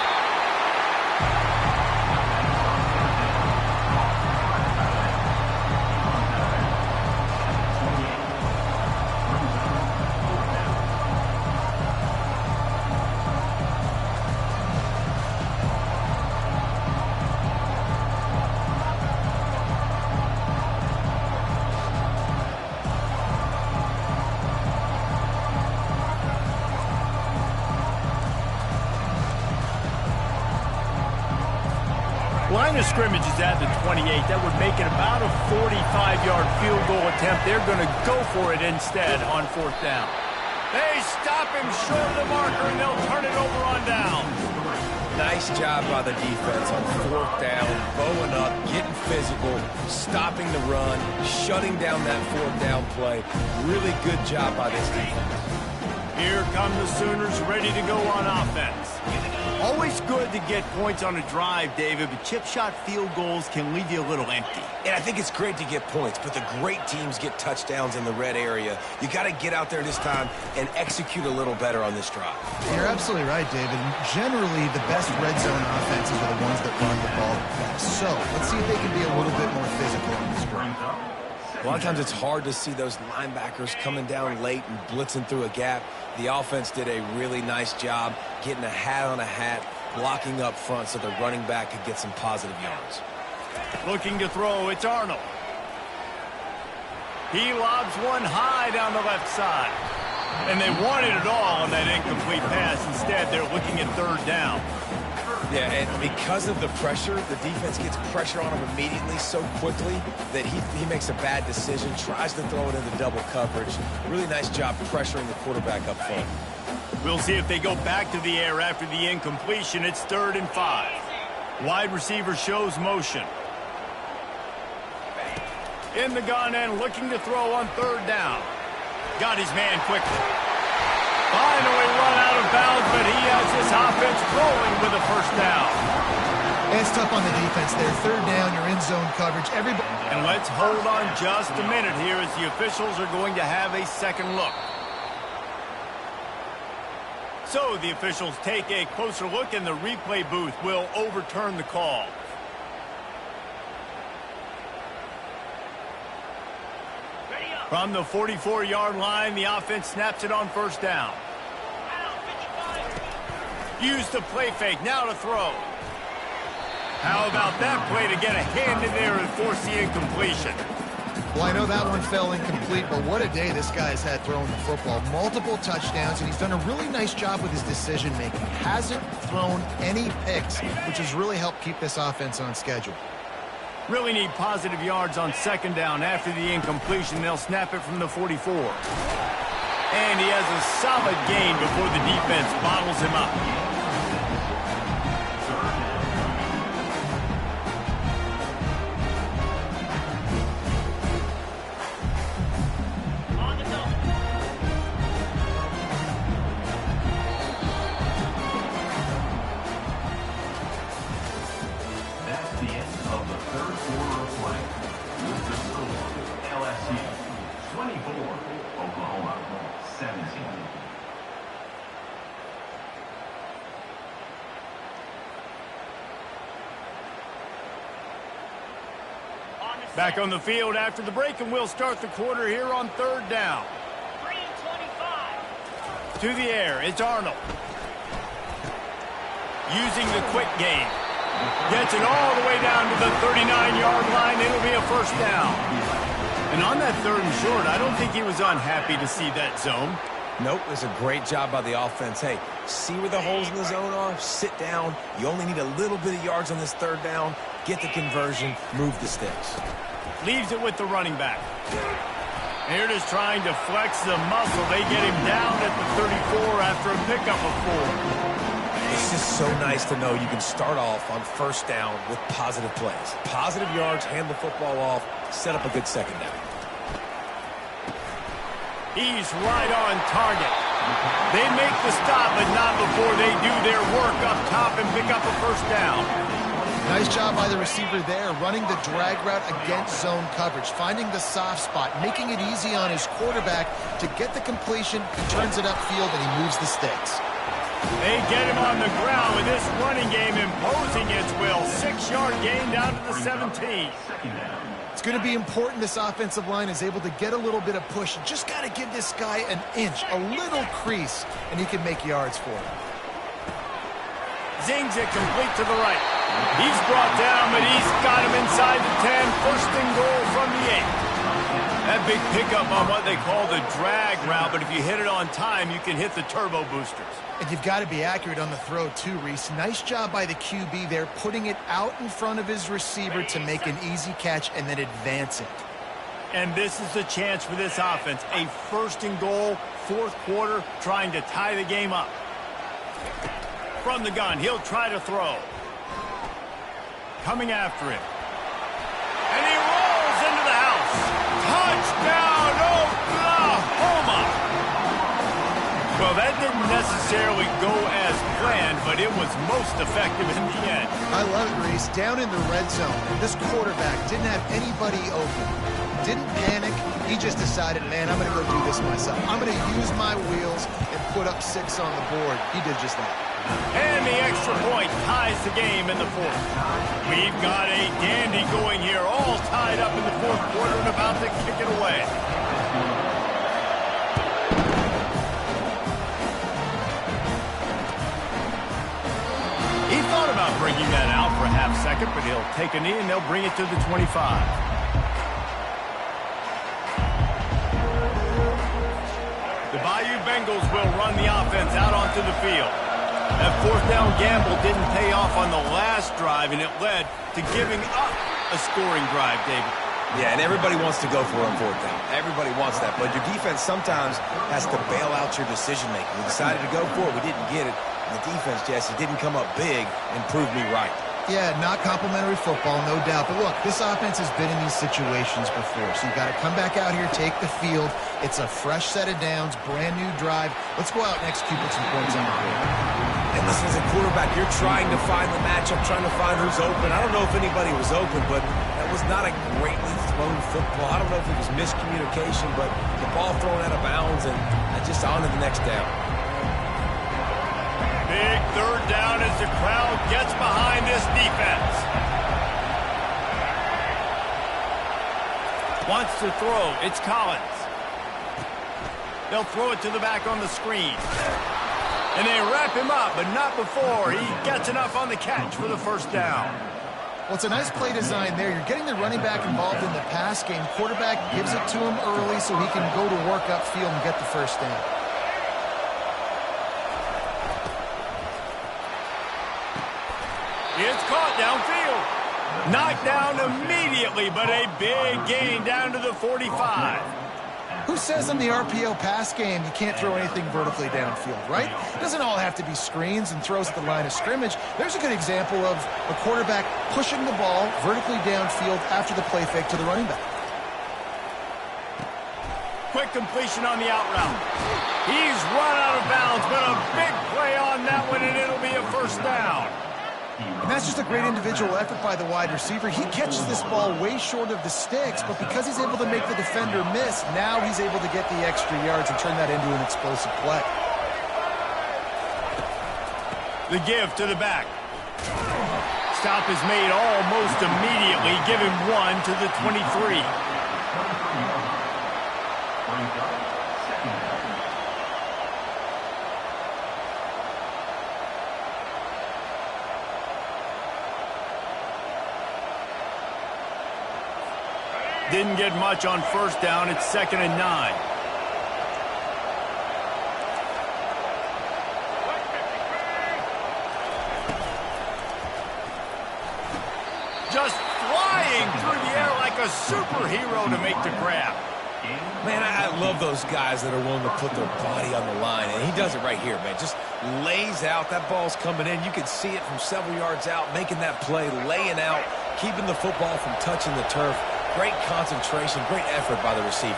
Line of scrimmage is at the 28. That would make it about a 45-yard field goal attempt. They're going to go for it instead on 4th down. They stop him short of the marker, and they'll turn it over on down. Nice job by the defense on 4th down, bowing up, getting physical, stopping the run, shutting down that 4th down play. Really good job by this defense. Here come the Sooners ready to go on offense. Always good to get points on a drive, David, but chip shot field goals can leave you a little empty. And I think it's great to get points, but the great teams get touchdowns in the red area. You got to get out there this time and execute a little better on this drive. You're absolutely right, David. Generally, the best red zone offenses are the ones that run the ball best. So let's see if they can be a little bit more physical on this drive. A lot of times it's hard to see those linebackers coming down late and blitzing through a gap. The offense did a really nice job getting a hat on a hat, blocking up front so the running back could get some positive yards. Looking to throw, it's Arnold. He lobs one high down the left side. And they wanted it all on that incomplete pass. Instead, they're looking at 3rd down. Yeah, and because of the pressure, the defense gets pressure on him immediately so quickly that he makes a bad decision, tries to throw it into double coverage. Really nice job pressuring the quarterback up front. We'll see if they go back to the air after the incompletion. It's 3rd and 5. Wide receiver shows motion. In the gun and looking to throw on 3rd down. Got his man quickly. Finally run out of bounds, but he has his offense rolling with a 1st down. And it's tough on the defense there. 3rd down, you're in zone coverage. And let's hold on just a minute here as the officials are going to have a second look. So the officials take a closer look, and the replay booth will overturn the call. From the 44-yard line, the offense snaps it on 1st down. Use the play fake, now to throw. How about that play to get a hand in there and force the incompletion? Well, I know that one fell incomplete, but what a day this guy's had throwing the football. Multiple touchdowns, and he's done a really nice job with his decision-making. Hasn't thrown any picks, which has really helped keep this offense on schedule. Really need positive yards on 2nd down after the incompletion. They'll snap it from the 44. And he has a solid gain before the defense bottles him up. Back on the field after the break, and we'll start the quarter here on 3rd down. 3:25. To the air, it's Arnold. Using the quick game. Gets it all the way down to the 39-yard line. It'll be a 1st down. And on that 3rd and short, I don't think he was unhappy to see that zone. Nope, it's a great job by the offense. Hey, see where the holes in the zone are? Sit down. You only need a little bit of yards on this 3rd down. Get the conversion. Move the sticks. Leaves it with the running back. They're just trying to flex the muscle. They get him down at the 34 after a pickup of 4. It's just so nice to know you can start off on 1st down with positive plays. Positive yards, hand the football off, set up a good 2nd down. He's right on target. They make the stop, but not before they do their work up top and pick up a 1st down. Nice job by the receiver there, running the drag route against zone coverage, finding the soft spot, making it easy on his quarterback to get the completion. He turns it upfield, and he moves the sticks. They get him on the ground with this running game imposing its will. 6-yard gain down to the 17. It's going to be important this offensive line is able to get a little bit of push. You just got to give this guy an inch, a little crease, and he can make yards for it. Zings it complete to the right. He's brought down, but he's got him inside the 10. 1st and goal from the 8. That big pickup on what they call the drag route, but if you hit it on time, you can hit the turbo boosters. And you've got to be accurate on the throw too, Reese. Nice job by the QB there, putting it out in front of his receiver to make an easy catch and then advance it. And this is the chance for this offense. A 1st and goal, 4th quarter, trying to tie the game up. From the gun, he'll try to throw. Coming after him. And he rolls into the house. Touchdown, Oklahoma! Well, that didn't necessarily go as planned, but it was most effective in the end. I love it, Reese. Down in the red zone, this quarterback didn't have anybody open. Didn't panic. He just decided, man, I'm going to go do this myself. I'm going to use my wheels and put up 6 on the board. He did just that. And the extra point ties the game in the 4th. We've got a dandy going here, all tied up in the 4th quarter and about to kick it away. He thought about bringing that out for a half second, but he'll take a knee and they'll bring it to the 25. The Bayou Bengals will run the offense out onto the field. That 4th down gamble didn't pay off on the last drive, and it led to giving up a scoring drive, David. Yeah, and everybody wants to go for it on 4th down. Everybody wants that, but your defense sometimes has to bail out your decision-making. We decided to go for it. We didn't get it. And the defense, Jesse, didn't come up big and prove me right. Yeah, not complimentary football, no doubt. But look, this offense has been in these situations before. So you got to come back out here, take the field. It's a fresh set of downs, brand new drive. Let's go out and execute with some points on the board. And listen, as a quarterback, you're trying to find the matchup, trying to find who's open. I don't know if anybody was open, but that was not a greatly thrown football. I don't know if it was miscommunication, but the ball thrown out of bounds and just on to the next down. Big 3rd down as the crowd gets behind this defense. Wants to throw. It's Collins. They'll throw it to the back on the screen. And they wrap him up, but not before he gets enough on the catch for the 1st down. Well, it's a nice play design there. You're getting the running back involved in the pass game. Quarterback gives it to him early so he can go to work upfield and get the 1st down. It's caught downfield. Knocked down immediately, but a big gain down to the 45. Who says in the RPO pass game you can't throw anything vertically downfield, right? It doesn't all have to be screens and throws at the line of scrimmage. There's a good example of a quarterback pushing the ball vertically downfield after the play fake to the running back. Quick completion on the out route. He's run out of bounds, but a big play on that one, and it'll be a 1st down. And that's just a great individual effort by the wide receiver. He catches this ball way short of the sticks, but because he's able to make the defender miss, now he's able to get the extra yards and turn that into an explosive play. The give to the back. stop is made almost immediately, giving 1 to the 23. Didn't get much on first down. It's 2nd and 9. Just flying through the air like a superhero to make the grab. Man, I love those guys that are willing to put their body on the line, and he does it right here, man. Just lays out. That ball's coming in. You can see it from several yards out, making that play, laying out, keeping the football from touching the turf. Great concentration, great effort by the receiver.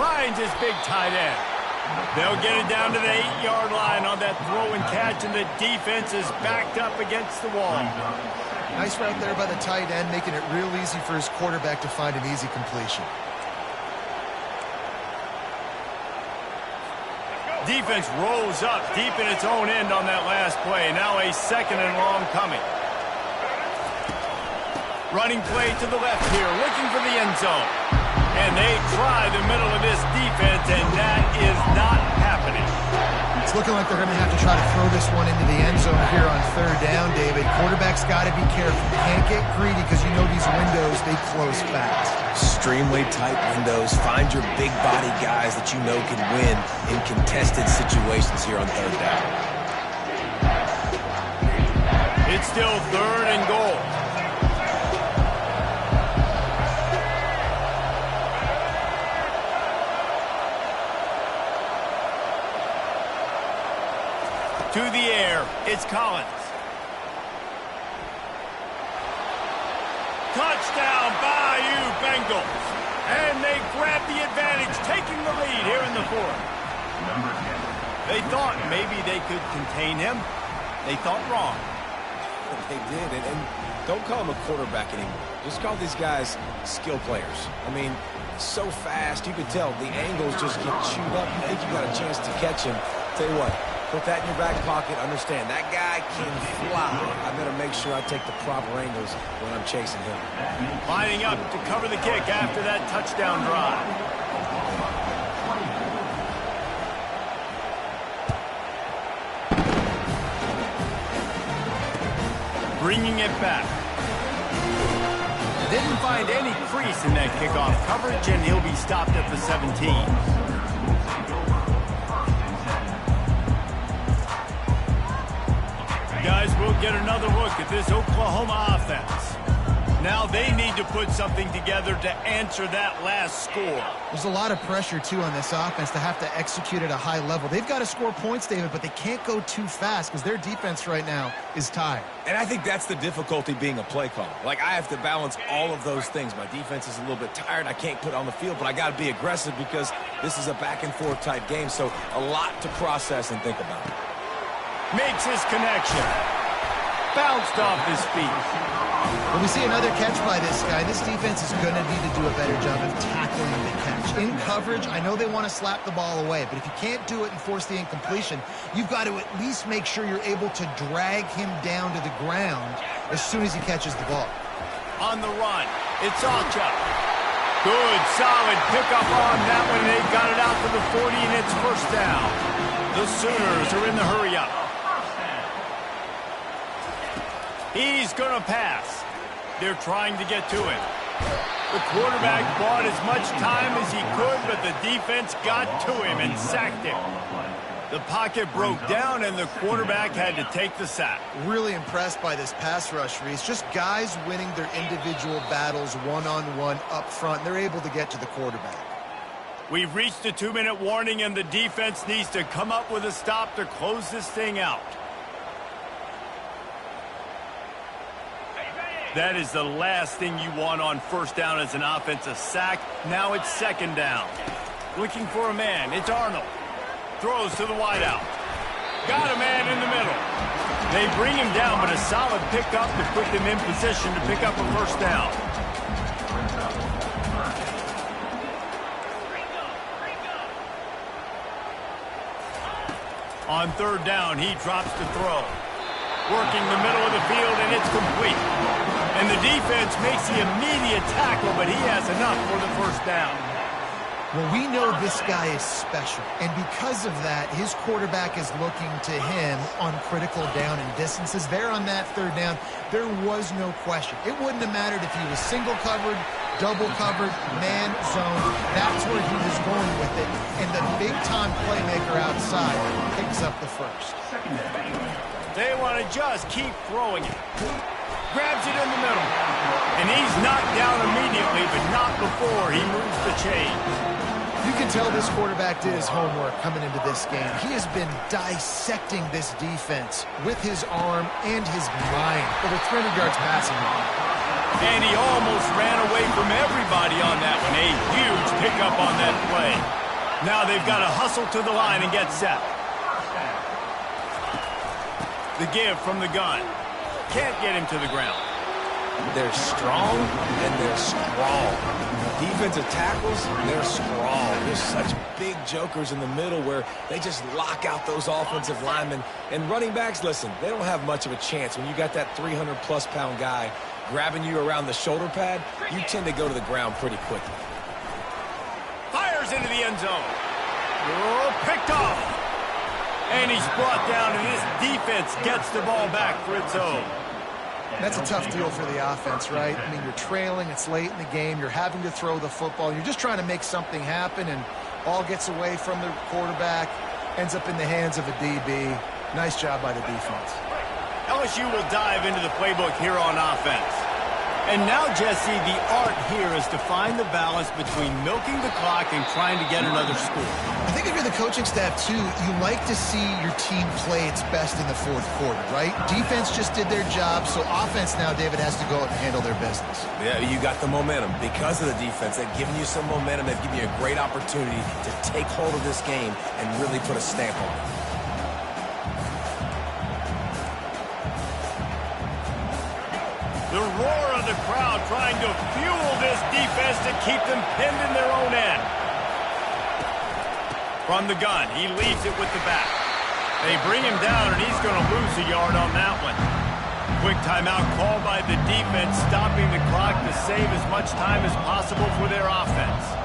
Finds his big tight end. They'll get it down to the 8-yard line on that throw and catch, and the defense is backed up against the wall. Nice route there by the tight end, making it real easy for his quarterback to find an easy completion. Defense rolls up deep in its own end on that last play. Now a 2nd and long coming. Running play to the left here, looking for the end zone. And they try the middle of this defense, and that is not happening. It's looking like they're going to have to try to throw this one into the end zone here on 3rd down, David. Quarterback's got to be careful. Can't get greedy because you know these windows, they close fast. Extremely tight windows. Find your big body guys that you know can win in contested situations here on 3rd down. It's still 3rd and goal. To the air, it's Collins. Touchdown, Bayou Bengals. And they grab the advantage, taking the lead here in the 4th. They thought maybe they could contain him. They thought wrong. They did, and don't call him a quarterback anymore. Just call these guys skill players. I mean, so fast, you could tell the angles just get chewed up. You think you got a chance to catch him. Tell you what, put that in your back pocket. Understand, that guy can fly. I better make sure I take the proper angles when I'm chasing him. Lining up to cover the kick after that touchdown drive. Bringing it back. Didn't find any crease in that kickoff coverage, and he'll be stopped at the 17. Guys, we'll get another look at this Oklahoma offense. Now they need to put something together to answer that last score. There's a lot of pressure, too, on this offense to have to execute at a high level. They've got to score points, David, but they can't go too fast because their defense right now is tired. And I think that's the difficulty being a play caller. Like, I have to balance all of those things. My defense is a little bit tired. I can't put it on the field, but I got to be aggressive because this is a back-and-forth type game, so a lot to process and think about. Makes his connection. Bounced off his feet. When we see another catch by this guy, this defense is going to need to do a better job of tackling the catch. In coverage, I know they want to slap the ball away, but if you can't do it and force the incompletion, you've got to at least make sure you're able to drag him down to the ground as soon as he catches the ball. On the run, it's Alcha. Good, solid pickup on that one. They got it out to the 40, and it's 1st down. The Sooners are in the hurry-up. He's going to pass. They're trying to get to him. The quarterback bought as much time as he could, but the defense got to him and sacked him. The pocket broke down, and the quarterback had to take the sack. Really impressed by this pass rush, Reese. Just guys winning their individual battles one-on-one up front. They're able to get to the quarterback. We've reached a 2-minute warning, and the defense needs to come up with a stop to close this thing out. That is the last thing you want on 1st down as an offensive sack. Now it's 2nd down. Looking for a man. It's Arnold. Throws to the wideout. Got a man in the middle. They bring him down, but a solid pickup to put them in position to pick up a 1st down. On third down, he drops to throw. Working the middle of the field, and it's complete. And the defense makes the immediate tackle, but he has enough for the first down. Well, we know this guy is special, and because of that, his quarterback is looking to him on critical down and distances. There on that third down, there was no question. It wouldn't have mattered if he was single covered, double covered, man zone. That's where he was going with it, and the big-time playmaker outside picks up the first. They want to just keep throwing it. Grabs it in the middle, and he's knocked down immediately, but not before he moves the chains. You can tell this quarterback did his homework coming into this game. He has been dissecting this defense with his arm and his mind. Over 300 yards passing. And he almost ran away from everybody on that one. A huge pickup on that play. Now they've got to hustle to the line and get set. The give from the gun. Can't get him to the ground. They're strong, and they're strong. Defensive tackles, they're strong. There's such big jokers in the middle where they just lock out those offensive linemen. And running backs, listen, they don't have much of a chance. When you got that 300-plus pound guy grabbing you around the shoulder pad, you tend to go to the ground pretty quickly. Fires into the end zone. Oh, picked off. And he's brought down, and this defense gets the ball back for its own. That's a tough deal for the offense, right? I mean, you're trailing, it's late in the game, you're having to throw the football, you're just trying to make something happen, and ball gets away from the quarterback, ends up in the hands of a DB. Nice job by the defense. LSU will dive into the playbook here on offense. And now, Jesse, the art here is to find the balance between milking the clock and trying to get another score. I think if you're the coaching staff, too, you like to see your team play its best in the fourth quarter, right? Defense just did their job, so offense now, David, has to go out and handle their business. Yeah, you got the momentum. Because of the defense, they've given you some momentum. They've given you a great opportunity to take hold of this game and really put a stamp on it. The roar of the crowd trying to fuel this defense to keep them pinned in their own end. From the gun, he leaves it with the back. They bring him down, and he's going to lose a yard on that one. Quick timeout called by the defense, stopping the clock to save as much time as possible for their offense.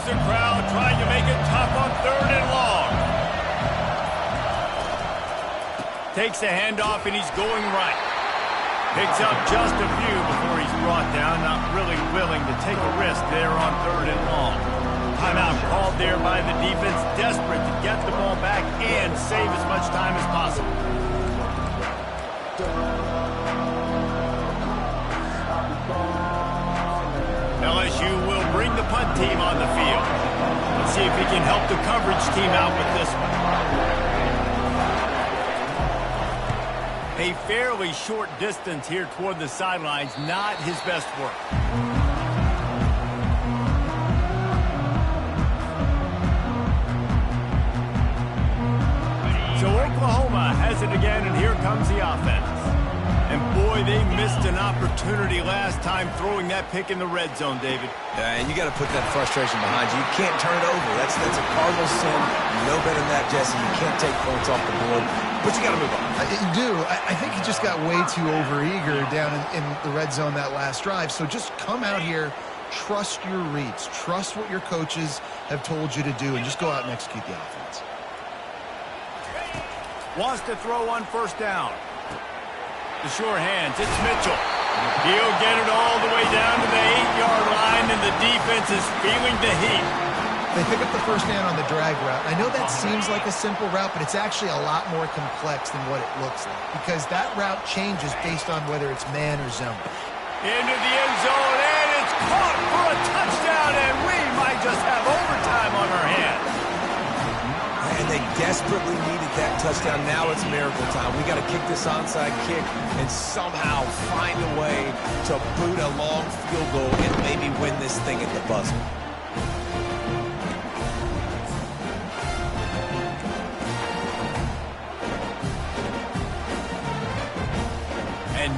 The crowd trying to make it tough on third and long. Takes a handoff, and he's going right. Picks up just a few before he's brought down. Not really willing to take a risk there on third and long. Timeout called there by the defense, desperate to get the ball back and save as much time as possible. LSU will bring the punt team on the field. Let's see if he can help the coverage team out with this one. A fairly short distance here toward the sidelines, not his best work. So Oklahoma has it again, and here comes the offense. And boy, they missed an opportunity last time throwing that pick in the red zone, David. And you got to put that frustration behind you. You can't turn it over. That's a cardinal sin. You know better than that, Jesse. You can't take points off the board, but you got to move on. You do. I think he just got way too overeager down in the red zone that last drive. So just come out here, trust your reads, trust what your coaches have told you to do, and just go out and execute the offense. Wants to throw on first down. The sure hands, it's Mitchell. He'll get it all the way down to the 8-yard line, and the defense is feeling the heat. They pick up the first down on the drag route. I know that seems like a simple route, but it's actually a lot more complex than what it looks like, because that route changes based on whether it's man or zone. Into the end zone, and it's caught for a touchdown, and we might just have overtime on our hands. And they desperately needed that touchdown. Now it's miracle time. We got to kick this onside kick and somehow find a way to boot a long field goal and maybe win this thing at the buzzer.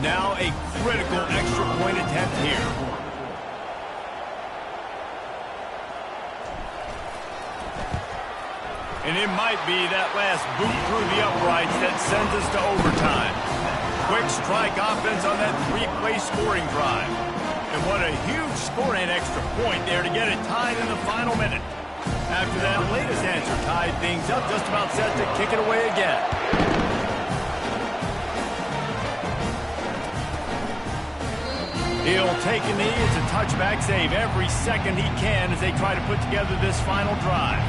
Now a critical extra point attempt here. And it might be that last boot through the uprights that sends us to overtime. Quick strike offense on that three-play scoring drive. And what a huge score and extra point there to get it tied in the final minute. After that latest answer tied things up, just about set to kick it away again. He'll take a knee. It's a touchback save every second he can as they try to put together this final drive.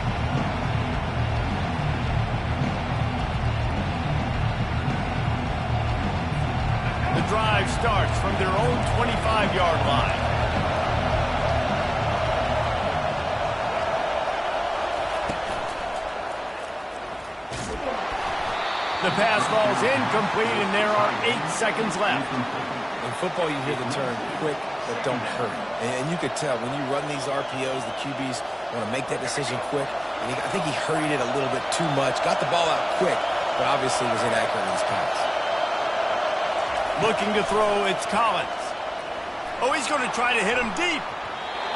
The drive starts from their own 25-yard line. The pass falls incomplete, and there are 8 seconds left. In football, you hear the term quick, but don't hurry. And you could tell when you run these RPOs, the QBs want to make that decision quick. And I think he hurried it a little bit too much, got the ball out quick, but obviously was inaccurate in his pass. Looking to throw, it's Collins. Oh, he's going to try to hit him deep.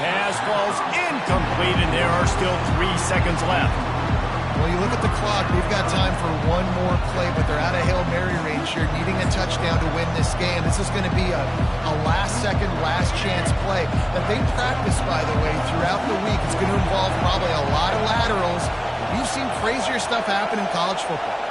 Pass falls incomplete, and there are still 3 seconds left. Well, you look at the clock, we've got time for one more play, but they're out of Hail Mary range here, needing a touchdown to win this game. This is going to be a last-second, last-chance play that they practice, by the way, throughout the week. It's going to involve probably a lot of laterals. We've seen crazier stuff happen in college football.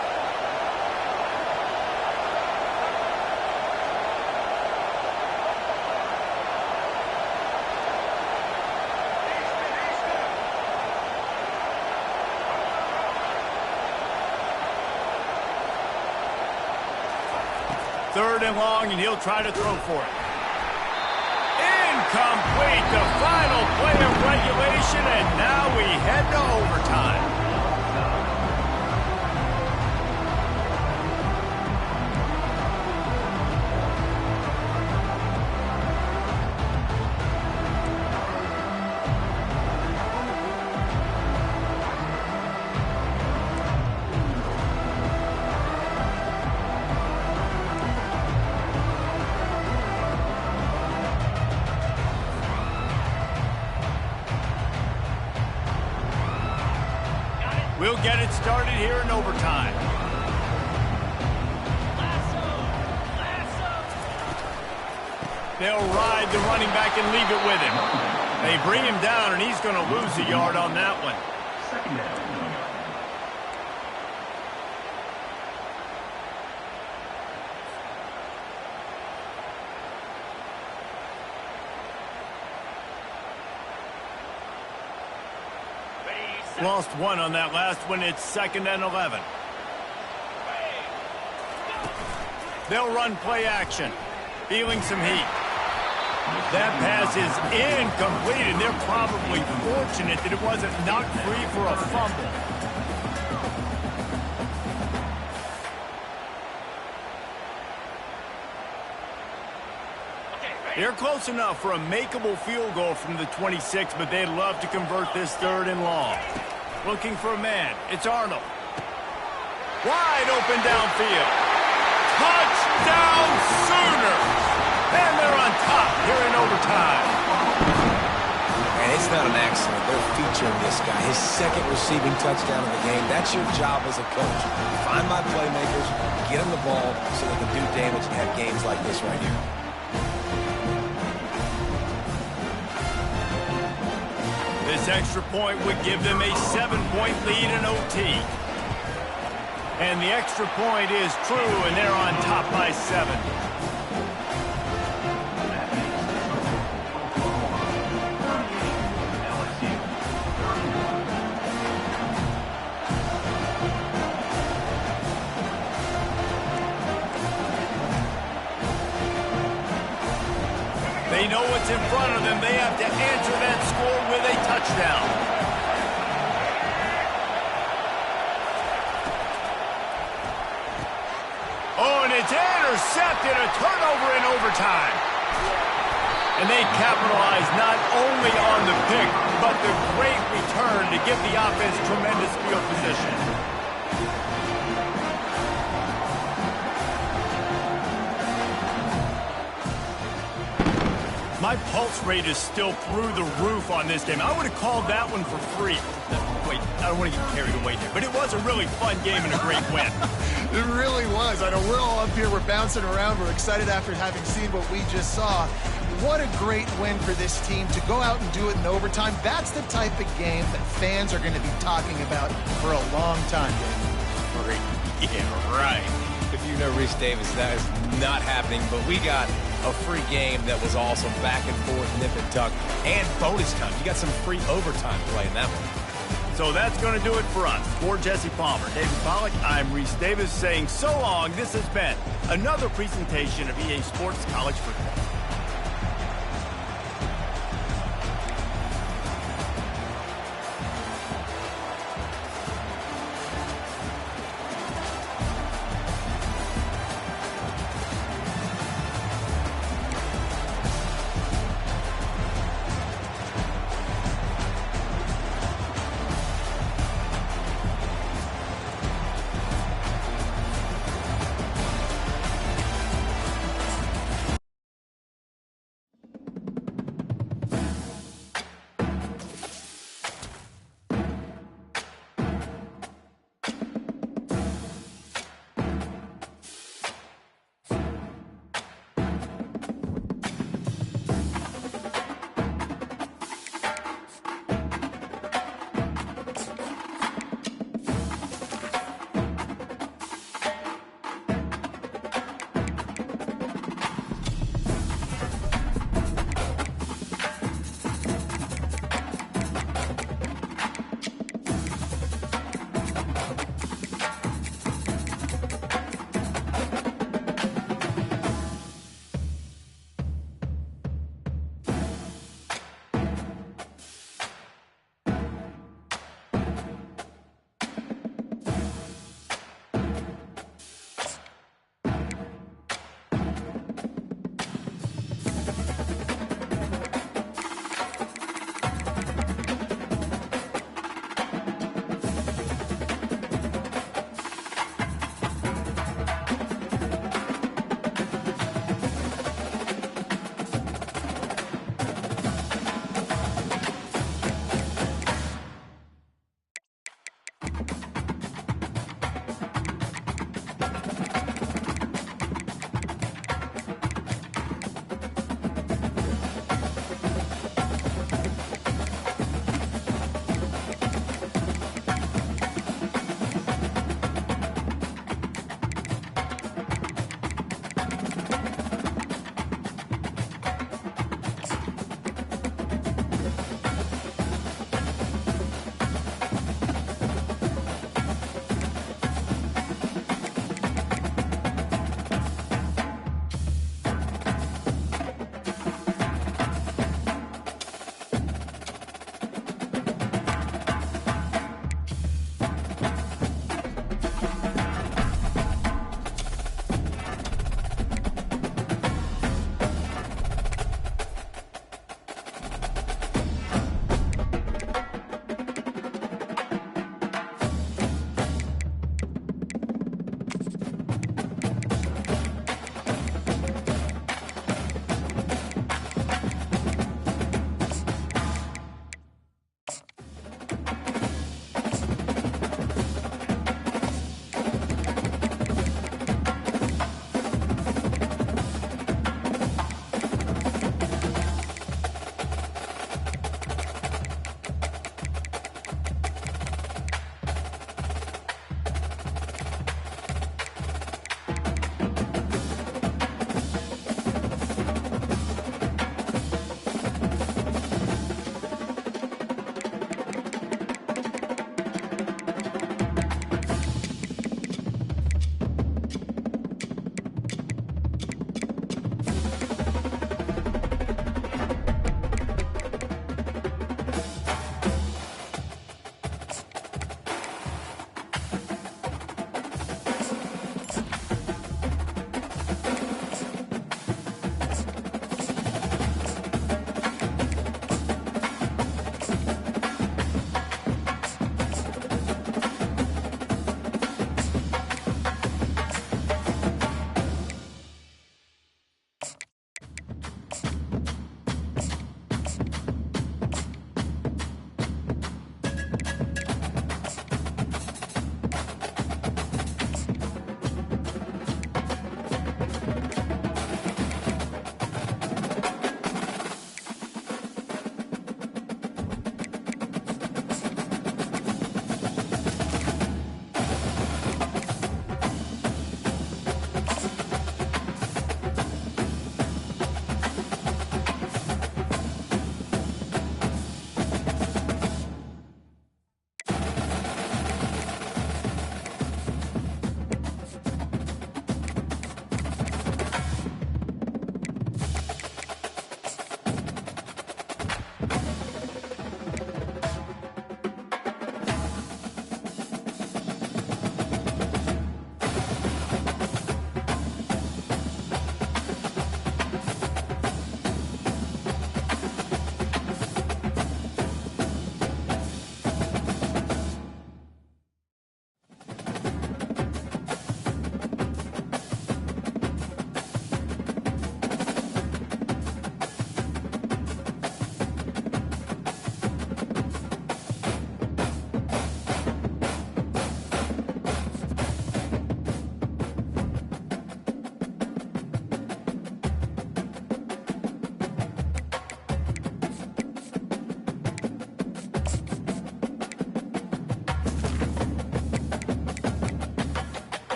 Third and long, and he'll try to throw for it. Incomplete, the final play of regulation, and now we head to overtime. We'll get it started here in overtime. They'll ride the running back and leave it with him. They bring him down, and he's going to lose a yard on that one. Second down. Lost one on that last one. It's 2nd and 11. They'll run play action. Feeling some heat. That pass is incomplete, and they're probably fortunate that it wasn't knocked free for a fumble. They're close enough for a makeable field goal from the 26, but they'd love to convert this 3rd and long. Looking for a man. It's Arnold. Wide open downfield. Touchdown Sooners! And they're on top here in overtime. And it's not an accident. They're featuring this guy. His 2nd receiving touchdown of the game. That's your job as a coach. Find my playmakers, get them the ball so they can do damage and have games like this right here. This extra point would give them a 7-point lead in OT. And the extra point is true, and they're on top by 7. They know what's in front of them. They have to answer that score with a touchdown. Oh, and it's intercepted. A turnover in overtime. And they capitalize not only on the pick, but the great return to give the offense tremendous field position. My pulse rate is still through the roof on this game. I would have called that one for free. Wait, I don't want to get carried away here, but it was a really fun game and a great win. It really was. I know we're all up here, we're bouncing around, we're excited after having seen what we just saw. What a great win for this team to go out and do it in overtime. That's the type of game that fans are going to be talking about for a long time. Great. Yeah, right. If you know Reese Davis, that is not happening, but we got a free game that was awesome, back and forth, nip and tuck, and bonus time. You got some free overtime play in that one. So that's going to do it for us. For Jesse Palmer, David Pollack, I'm Reese Davis saying so long. This has been another presentation of EA Sports College Football.